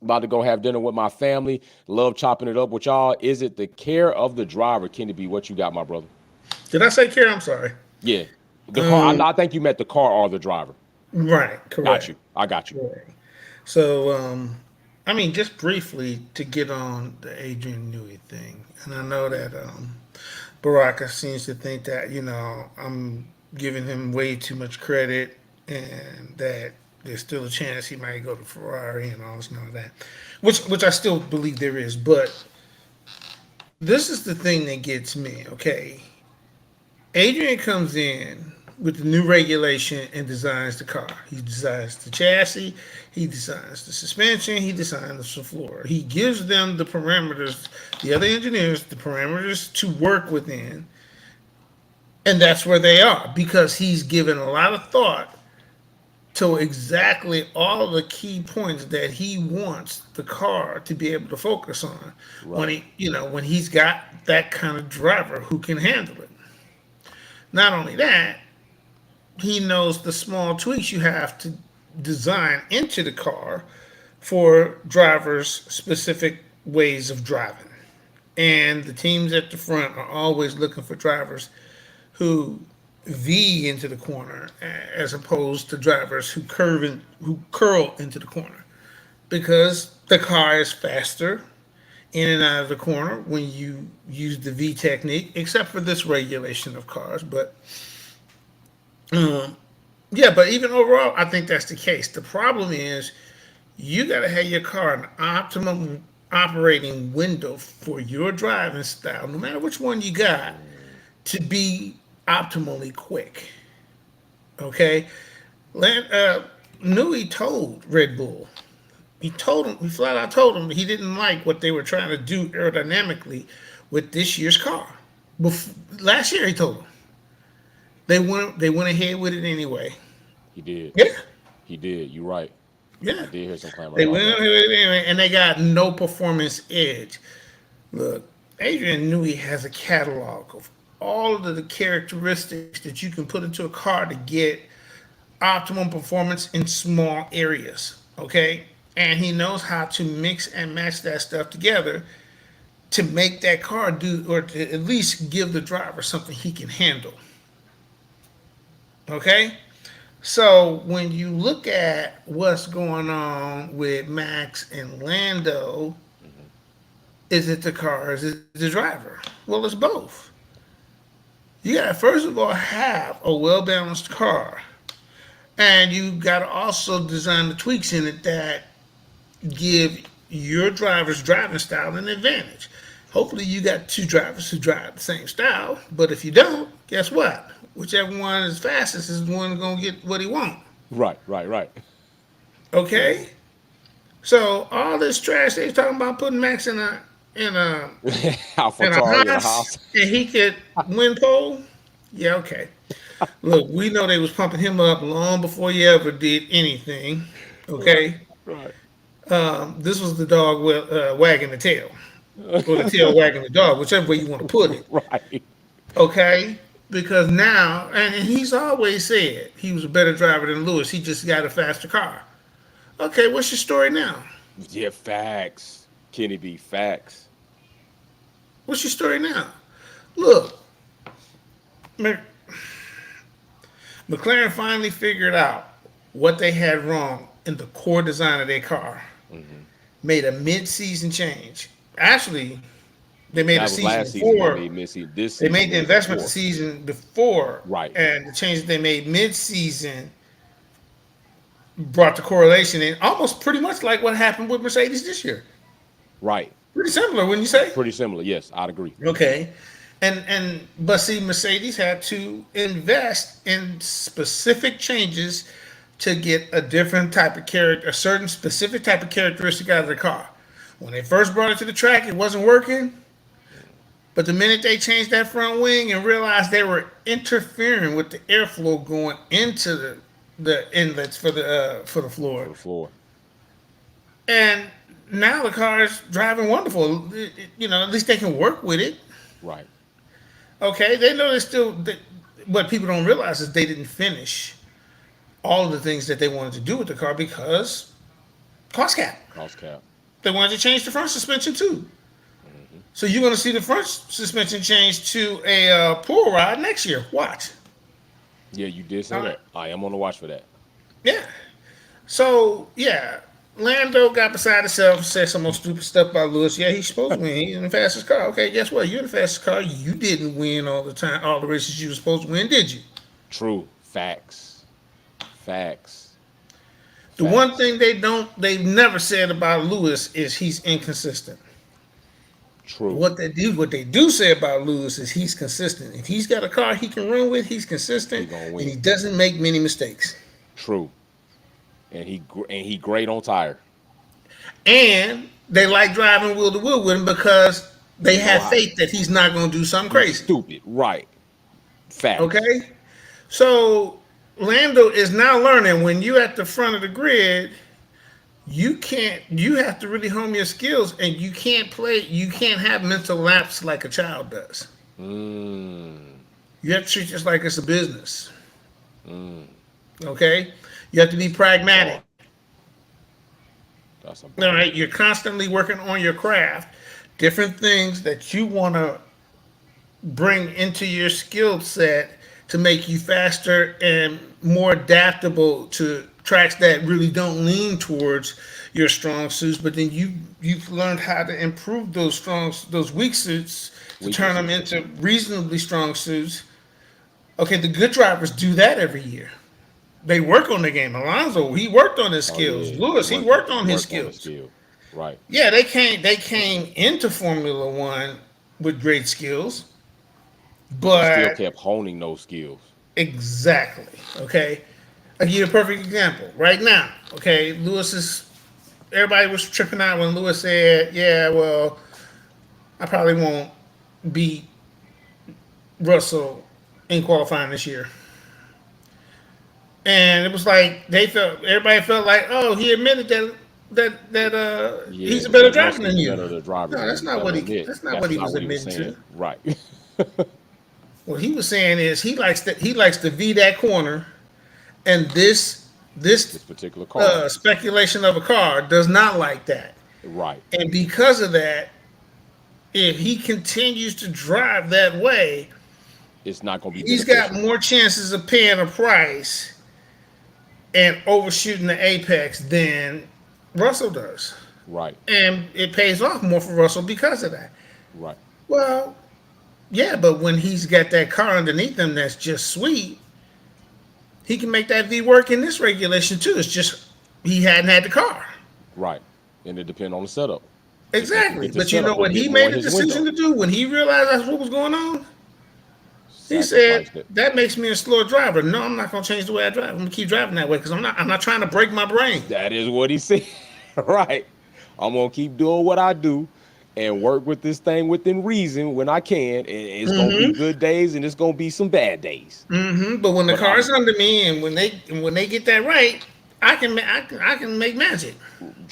S1: About to go have dinner with my family. Love chopping it up with y'all. Is it the care of the driver, Kenny B? What you got, my brother?
S2: Did I say care? I'm sorry.
S1: Yeah. The car. I think you meant the car or the driver.
S2: Right. Correct.
S1: I got you.
S2: Right. So I mean, just briefly to get on the Adrian Newey thing, and I know that Baraka seems to think that I'm giving him way too much credit, and that there's still a chance he might go to Ferrari and all this and all that, which I still believe there is. But this is the thing that gets me. Okay, Adrian comes in with the new regulation and designs the car. He designs the chassis, he designs the suspension, he designs the floor. He gives them the parameters, the other engineers, the parameters to work within, and that's where they are because he's given a lot of thought to exactly all the key points that he wants the car to be able to focus on when when he's got that kind of driver who can handle it. Not only that, he knows the small tweaks you have to design into the car for drivers' specific ways of driving. And the teams at the front are always looking for drivers who V into the corner as opposed to drivers who who curl into the corner because the car is faster in and out of the corner when you use the V technique, except for this regulation of cars. But yeah, but even overall, I think that's the case. The problem is you got to have your car an optimum operating window for your driving style, no matter which one you got, to be optimally quick. Okay, Newey told Red Bull. He flat out told him he didn't like what they were trying to do aerodynamically with this year's car. Last year, he told him they went ahead with it anyway.
S1: He did.
S2: Yeah,
S1: He did. You're right.
S2: yeah.
S1: I did hear some clamor
S2: They
S1: about
S2: went
S1: that.
S2: ahead with it anyway, and they got no performance edge. Look, Adrian Newey has a catalog of all of the characteristics that you can put into a car to get optimum performance in small areas. Okay, and he knows how to mix and match that stuff together to make that car do, or to at least give the driver something he can handle. Okay, so when you look at what's going on with Max and Lando, is it the car? Is it the driver? Well, it's both. You got to first of all have a well balanced car, and you got to also design the tweaks in it that give your driver's driving style an advantage. Hopefully, you got two drivers who drive the same style, but if you don't, guess what? Whichever one is fastest is the one going to get what he wants.
S1: Right.
S2: Okay, so all this trash they was talking about putting Max in a in a
S1: AlphaTauri in a
S2: Haas
S1: house.
S2: and he could win pole. Yeah, okay. Look, we know they was pumping him up long before he ever did anything. Okay,
S1: Right.
S2: this was the dog wagging the tail, or the tail wagging the dog, whichever way you want to put it.
S1: Right.
S2: Okay, because now, and he's always said he was a better driver than Lewis. He just got a faster car. Okay, what's your story now?
S1: Yeah, facts. Kenny B, facts.
S2: What's your story now? Look, McLaren finally figured out what they had wrong in the core design of their car. Made a mid-season change. Actually, they made
S1: That
S2: a
S1: was
S2: season
S1: last season.
S2: before.
S1: They made mid-season. This
S2: They
S1: season
S2: made the
S1: was
S2: investment the
S1: before.
S2: season before,
S1: Right.
S2: and the change that they made mid-season brought the correlation in, almost pretty much like what happened with Mercedes this year.
S1: Right.
S2: Pretty similar, wouldn't you say?
S1: Pretty similar. Yes, I'd agree.
S2: Okay. But see, Mercedes had to invest in specific changes to get a different type of character, a certain specific type of characteristic out of the car. When they first brought it to the track, it wasn't working. But the minute they changed that front wing and realized they were interfering with the airflow going into the inlets for the
S1: For the
S2: floor,
S1: floor.
S2: and now the car is driving wonderful. At least they can work with it.
S1: Right.
S2: Okay, they know what people don't realize is they didn't finish all of the things that they wanted to do with the car because cost cap.
S1: Cost cap.
S2: They wanted to change the front suspension too. So you're going to see the front suspension change to a pull rod next year. Watch.
S1: Yeah, you did say that. I am on the watch for that.
S2: Yeah. So yeah, Lando got beside himself and said some more stupid stuff about Lewis. Yeah, he's supposed to win. He's in the fastest car. Okay, guess what? You're the fastest car. You didn't win all the time, all the races you were supposed to win, did you?
S1: True. Facts. Facts.
S2: The one
S1: Facts.
S2: thing they've never said about Lewis is he's inconsistent.
S1: True.
S2: What they do say about Lewis is he's consistent. If he's got a car he can run with, he's consistent,
S1: He gonna
S2: and
S1: win.
S2: he doesn't make many mistakes.
S1: True. And he great on tire.
S2: And they like driving wheel to wheel with him because they
S1: You know
S2: have
S1: how
S2: faith that he's not going to do something crazy.
S1: stupid. Right. Facts.
S2: Okay? So Lando is now learning when you're at the front of the grid, you have to really hone your skills, and you can't have mental lapse like a child does.
S1: Mm.
S2: You have to treat this like it's a business.
S1: Mm.
S2: Okay? You have to be pragmatic.
S1: That's a
S2: All
S1: bar.
S2: right? You're constantly working on your craft, different things that you want to bring into your skill set to make you faster and more adaptable to tracks that really don't lean towards your strong suits, but then you've learned how to improve those weak suits to turn them into reasonably strong suits. Okay, the good drivers do that every year. They work on the game. Alonso, he worked on his
S1: Oh
S2: skills.
S1: yeah.
S2: Lewis, he worked on his
S1: Worked on the
S2: skills.
S1: skill. Right.
S2: Yeah, they came into Formula One with great skills,
S1: But still
S2: but
S1: kept honing those skills.
S2: exactly. Okay. I'll give you a perfect example. Right now, okay, everybody was tripping out when Lewis said, yeah, well, I probably won't beat Russell in qualifying this year. And it was like everybody felt like, oh, he admitted that he's
S1: Yeah,
S2: a better
S1: that
S2: driver
S1: Russell's
S2: than
S1: a
S2: you.
S1: better driver
S2: No,
S1: than
S2: that's not what he
S1: admit.
S2: that's not
S1: That's
S2: what he
S1: not
S2: was
S1: what he was
S2: admitting
S1: saying.
S2: to.
S1: Right.
S2: What he was saying is he likes to V that corner, and this
S1: This particular car.
S2: speculation of a car does not like that.
S1: Right.
S2: And because of that, if he continues to drive that way,
S1: It's not gonna be
S2: he's got
S1: beneficial.
S2: more chances of paying a price and overshooting the apex than Russell does.
S1: Right.
S2: And it pays off more for Russell because of that.
S1: Right.
S2: Well, yeah, but when he's got that car underneath him that's just sweet, he can make that V work in this regulation too. It's just he hadn't had the car.
S1: Right. And it depends on the setup.
S2: Exactly.
S1: If the
S2: But you know
S1: setup would
S2: what he
S1: get more in
S2: made a
S1: his
S2: decision
S1: window.
S2: to do when he realized that's what was going on? He
S1: Sacrificed
S2: said,
S1: it.
S2: that makes me a slower driver. No, I'm not gonna change the way I drive. I'm gonna keep driving that way because I'm not trying to break my brain.
S1: That is what he said. Right. I'm gonna keep doing what I do and work with this thing within reason when I can. And it's gonna be good days and it's gonna be some bad days.
S2: But when the
S1: But
S2: car's
S1: I'm
S2: under me and when they get that right, I can make magic.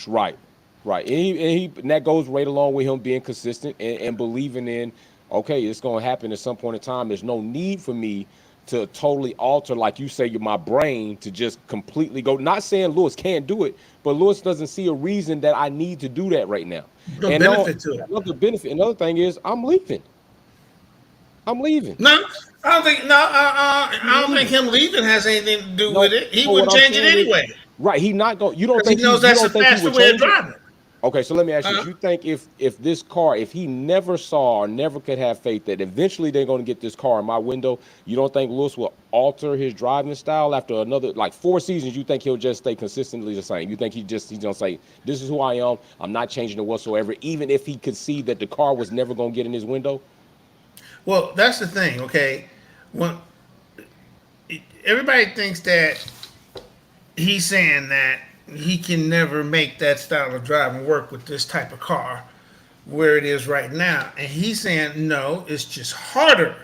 S1: right. Right. And that goes right along with him being consistent and believing in, okay, it's gonna happen at some point in time. There's no need for me to totally alter, like you say, my brain to just completely go. Not saying Lewis can't do it, but Lewis doesn't see a reason that I need to do that right now.
S2: No
S1: And
S2: benefit to it.
S1: another benefit, another thing is I'm leaving. I'm leaving.
S2: No, I don't think. No, I don't think him leaving has anything to do
S1: No,
S2: with it. He
S1: no,
S2: wouldn't
S1: what I'm
S2: change it
S1: saying is-
S2: anyway
S1: Right. He not going. You don't
S2: because he
S1: think
S2: knows
S1: you
S2: that's
S1: don't
S2: a
S1: think he
S2: faster
S1: would
S2: way of
S1: change it?
S2: driving.
S1: Okay, so let me ask you:
S2: Uh-huh.
S1: you think if this car, if he never saw or never could have faith that eventually they're going to get this car in my window, you don't think Lewis will alter his driving style after another like 4 seasons? You think he'll just stay consistently the same? You think he's gonna say, "This is who I am. I'm not changing it whatsoever," even if he could see that the car was never going to get in his window?
S2: Well, that's the thing. Okay, when everybody thinks that he's saying that he can never make that style of driving work with this type of car where it is right now, and he's saying no, it's just harder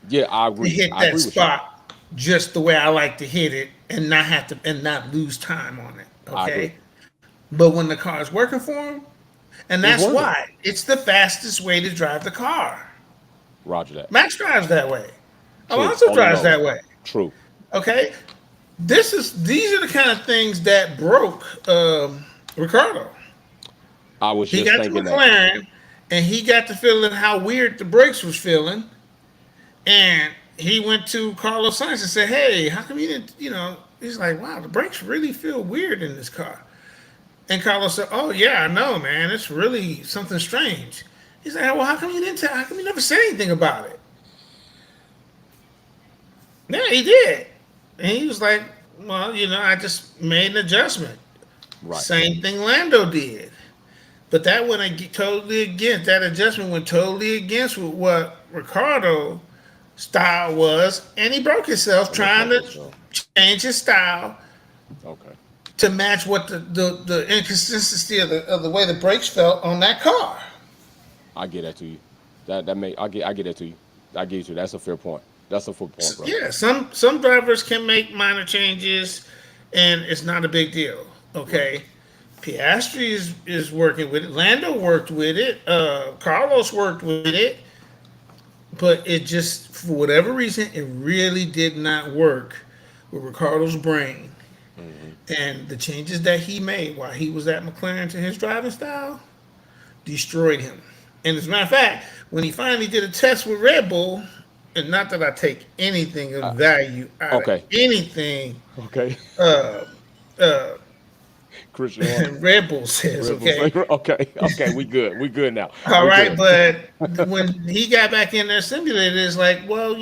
S1: Yeah, I
S2: to
S1: agree.
S2: hit
S1: I
S2: that
S1: agree with you.
S2: spot just the way I like to hit it and not lose time on it.
S1: I agree.
S2: Okay, but when the car is working for him, and that's
S1: working.
S2: why it's the fastest way to drive the car.
S1: Roger that.
S2: Max drives that way.
S1: True.
S2: Alonso
S1: On the
S2: drives
S1: road.
S2: that way.
S1: True.
S2: Okay, these are the kind of things that broke Ricardo.
S1: I was
S2: He
S1: just
S2: got to
S1: thinking that.
S2: McLaren, and he got to feeling how weird the brakes was feeling, and he went to Carlos Sainz and said, "Hey, how come you didn't?" He's like, "Wow, the brakes really feel weird in this car." And Carlos said, "Oh yeah, I know, man. It's really something strange." He's like, "Well, how come you didn't tell? How come you never said anything about it?" Yeah, he did. And he was like, "Well, I just made an adjustment."
S1: Right.
S2: Same thing Lando did. But that went totally against, that adjustment went totally against what Ricardo style was, and he broke himself trying to change his style
S1: Okay.
S2: to match what the inconsistency of the way the brakes felt on that car.
S1: I get that to you. I get that to you. I get you. That's a fair point. That's a fair point, bro.
S2: Yeah, some drivers can make minor changes, and it's not a big deal. Okay, Piastri is working with it. Lando worked with it. Carlos worked with it, but it just for whatever reason it really did not work with Ricardo's brain. And the changes that he made while he was at McLaren to his driving style destroyed him. And as a matter of fact, when he finally did a test with Red Bull, and not that I take anything of value out of anything
S1: Okay.
S2: uh, uh,
S1: Christian Horner.
S2: Red Bull says,
S1: Red Bull
S2: okay?
S1: flavor? Okay. We good. We good now.
S2: All
S1: We
S2: right,
S1: good.
S2: but when he got back in their simulator, it's like, well,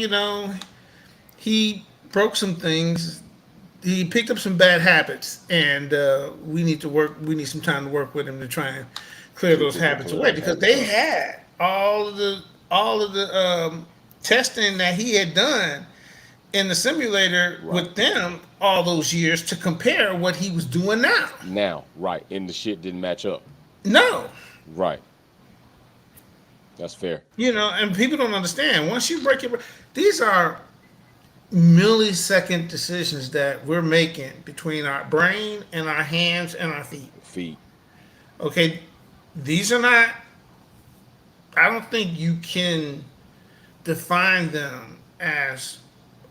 S2: he broke some things. He picked up some bad habits, and we need some time to work with him to try and clear those habits away, because they had all of the testing that he had done in the simulator with them all those years to compare what he was doing now.
S1: Now, right. And the shit didn't match up.
S2: No.
S1: Right. That's fair.
S2: And people don't understand. Once you break it, these are millisecond decisions that we're making between our brain and our hands and our feet. Okay, these are not, I don't think you can define them as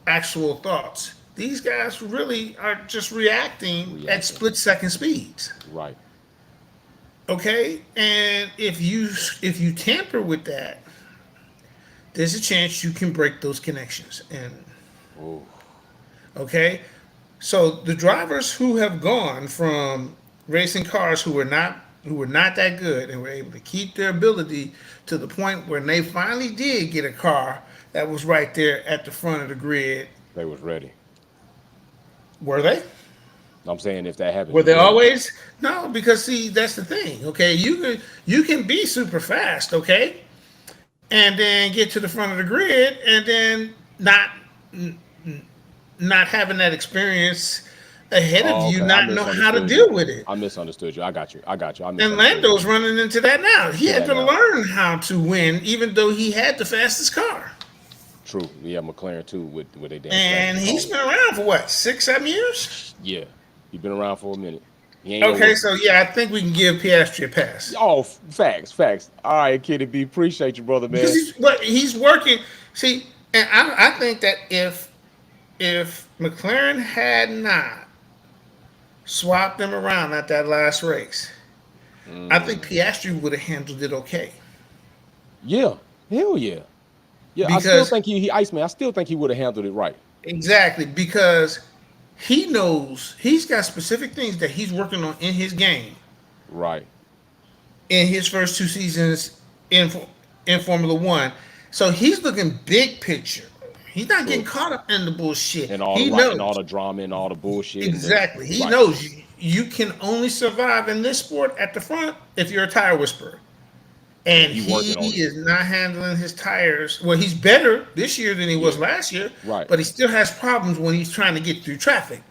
S2: actual thoughts. These guys really are just reacting at split second speeds.
S1: Right.
S2: Okay, and if you tamper with that, there's a chance you can break those connections. And okay, so the drivers who have gone from racing cars who were not that good and were able to keep their ability to the point where they finally did get a car that was right there at the front of the grid.
S1: They was ready.
S2: Were they?
S1: I'm saying if that happened.
S2: Were they always? No, because see, that's the thing. Okay, you can be super fast, okay, and then get to the front of the grid and then not having that experience ahead of you, not know how to deal with it.
S1: I misunderstood you. I got you.
S2: And Lando's running into that now. He had to learn how to win, even though he had the fastest car.
S1: True. Yeah, McLaren too with they damn.
S2: And he's been around for what, 6-7 years?
S1: Yeah, he's been around for a minute.
S2: Okay, so yeah, I think we can give Piastri a pass.
S1: Oh, facts. All right, Kitty B, appreciate you, brother, man.
S2: He's working. See, and I think that if McLaren had not swapped them around at that last race, I think Piastri would have handled it okay.
S1: Yeah, hell yeah. Yeah, because, I still think he Iceman. I still think he would have handled it right.
S2: Exactly, because he knows he's got specific things that he's working on in his game.
S1: Right.
S2: In his first 2 seasons in Formula One, so he's looking big picture. He's not getting caught up in the bullshit.
S1: And all the drama and all the bullshit.
S2: Exactly. He knows you can only survive in this sport at the front if you're a tire whisperer. And he is not handling his tires. Well, he's better this year than he was last year.
S1: Right.
S2: But he still has problems when he's trying to get through traffic.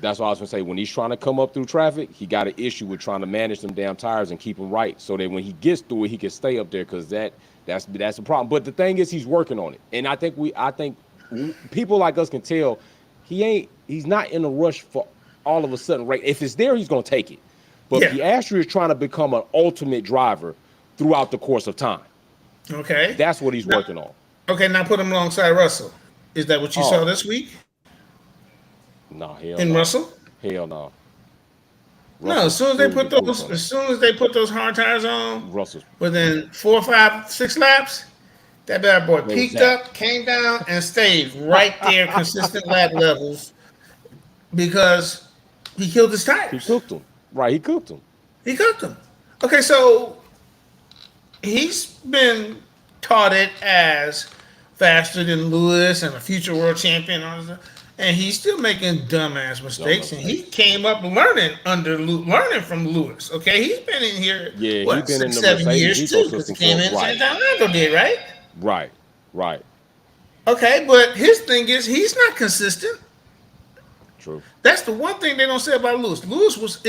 S1: That's what I was gonna say. When he's trying to come up through traffic, he got an issue with trying to manage them damn tires and keep them right, so that when he gets through it, he can stay up there. Because that's a problem. But the thing is, he's working on it, and I think people like us can tell he's not in a rush for all of a sudden. Right? If it's there, he's gonna take it. But Piastri is trying to become an ultimate driver throughout the course of time.
S2: Okay.
S1: That's what he's working on.
S2: Okay, now put him alongside Russell. Is that what you saw this week?
S1: No, hell
S2: in
S1: no.
S2: Russell?
S1: Hell no.
S2: No, as soon as they put those hard tires on,
S1: Russell
S2: within 4, 5, 6 laps, that bad boy peaked up, came down, and stayed right there, consistent lap levels, because he killed his tires.
S1: He cooked them. Right, he cooked them.
S2: He cooked him. Okay, so he's been touted as faster than Lewis and a future world champion, and he's still making dumbass mistakes. And he came up learning learning from Lewis. Okay, he's been in here.
S1: Yeah,
S2: what,
S1: he's been in
S2: 6,
S1: the
S2: 7
S1: Mercedes
S2: years too, because he
S1: ecosystem
S2: came in
S1: for
S2: and Lando did, right?
S1: right.
S2: Okay, but his thing is he's not consistent.
S1: True.
S2: That's the one thing they don't say about Lewis. Lewis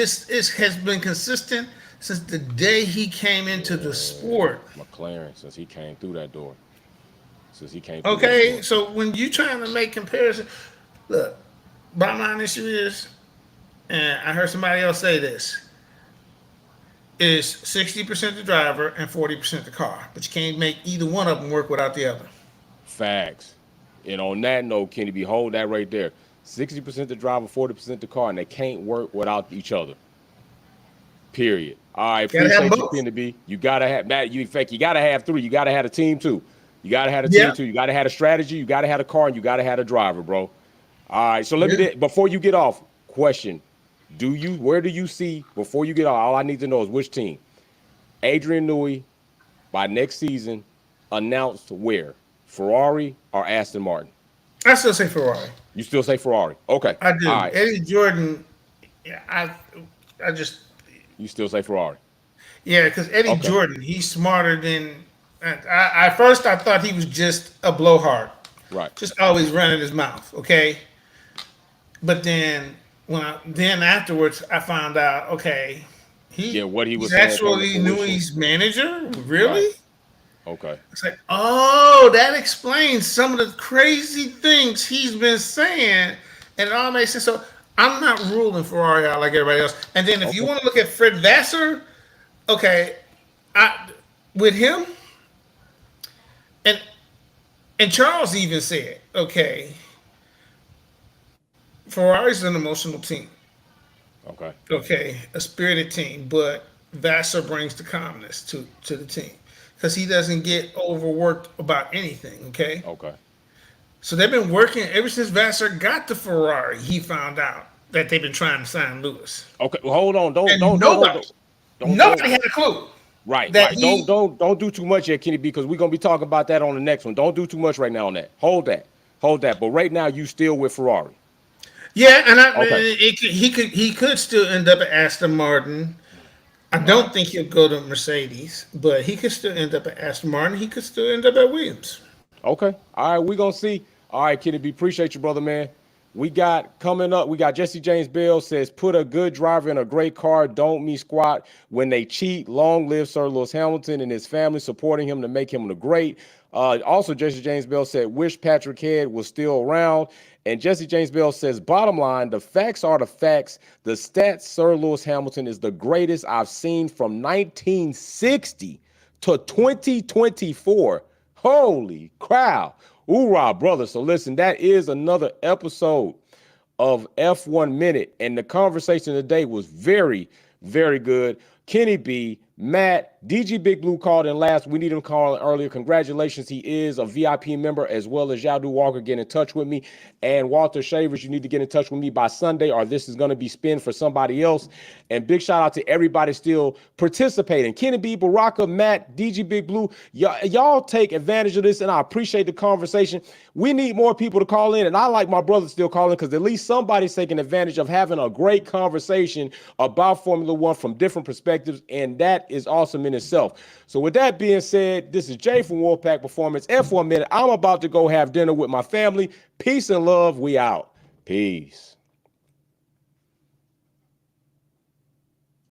S2: has been consistent since the day he came into the sport.
S1: McLaren, since he came through that door.
S2: Okay, so when you trying to make comparison, look, bottom line issue is, and I heard somebody else say this, is 60% the driver and 40% the car. But you can't make either one of them work without the other.
S1: Facts. And on that note, Kenny B, hold that right there. 60% the driver, 40% the car, and they can't work without each other. Period. All right, appreciate you, Kenny B. You gotta have that. In fact, you gotta have three. You gotta have a team too. You gotta have a team too. You gotta have a strategy. You gotta have a car, and you gotta have a driver, bro. All right. So let me before you get off. Question: where do you see before you get off? All I need to know is which team. Adrian Newey by next season announced where? Ferrari or Aston Martin?
S2: I still say Ferrari.
S1: You still say Ferrari? Okay.
S2: I do.
S1: All right.
S2: Eddie Jordan. I just.
S1: You still say Ferrari?
S2: Yeah, because Eddie Jordan, he's smarter than. I first thought he was just a blowhard,
S1: right?
S2: Just always running his mouth, okay. But then afterwards I found out, okay, he's actually Newey's manager, really.
S1: Right. Okay.
S2: It's like, oh, that explains some of the crazy things he's been saying, and it all makes sense. So I'm not ruling Ferrari out like everybody else. And then if you want to look at Fred Vassar, okay, with him. And Charles even said, okay, Ferrari's an emotional team. Okay, a spirited team, but Vassar brings the calmness to the team because he doesn't get overworked about anything, okay?
S1: Okay.
S2: So they've been working ever since Vassar got the Ferrari. He found out that they've been trying to sign Lewis.
S1: Okay, well, hold on.
S2: Nobody had a clue.
S1: Right. Don't do too much yet, Kenny B, because we're gonna be talking about that on the next one. Don't do too much right now on that. Hold that. But right now, you still with Ferrari.
S2: Yeah, and he could still end up at Aston Martin. I don't think he'll go to Mercedes, but he could still end up at Aston Martin. He could still end up at Williams.
S1: Okay. All right, we're gonna see. All right, Kenny B, appreciate you, brother, man. We got coming up, we got Jesse James Bell says, put a good driver in a great car. Don't me squat when they cheat. Long live Sir Lewis Hamilton and his family supporting him to make him the great. Also, Jesse James Bell said, wish Patrick Head was still around. And Jesse James Bell says, bottom line, the facts are the facts. The stats, Sir Lewis Hamilton is the greatest I've seen from 1960 to 2024. Holy cow. Hoorah, brother. So listen, that is another episode of F1 Minute. And the conversation today was very, very good. Kenny B, Matt, DG Big Blue called in last. We need him calling earlier. Congratulations. He is a VIP member, as well as Yadu Walker. Get in touch with me. And Walter Shavers, you need to get in touch with me by Sunday, or this is going to be spin for somebody else. And big shout out to everybody still participating. Kenny B, Baraka, Matt, DG Big Blue. Y'all take advantage of this, and I appreciate the conversation. We need more people to call in, and I like my brother still calling because at least somebody's taking advantage of having a great conversation about Formula One from different perspectives, and that is awesome in itself. So with that being said, this is Jay from Wolfpack Performance, F1 Minute. I'm about to go have dinner with my family. Peace and love. We out. Peace.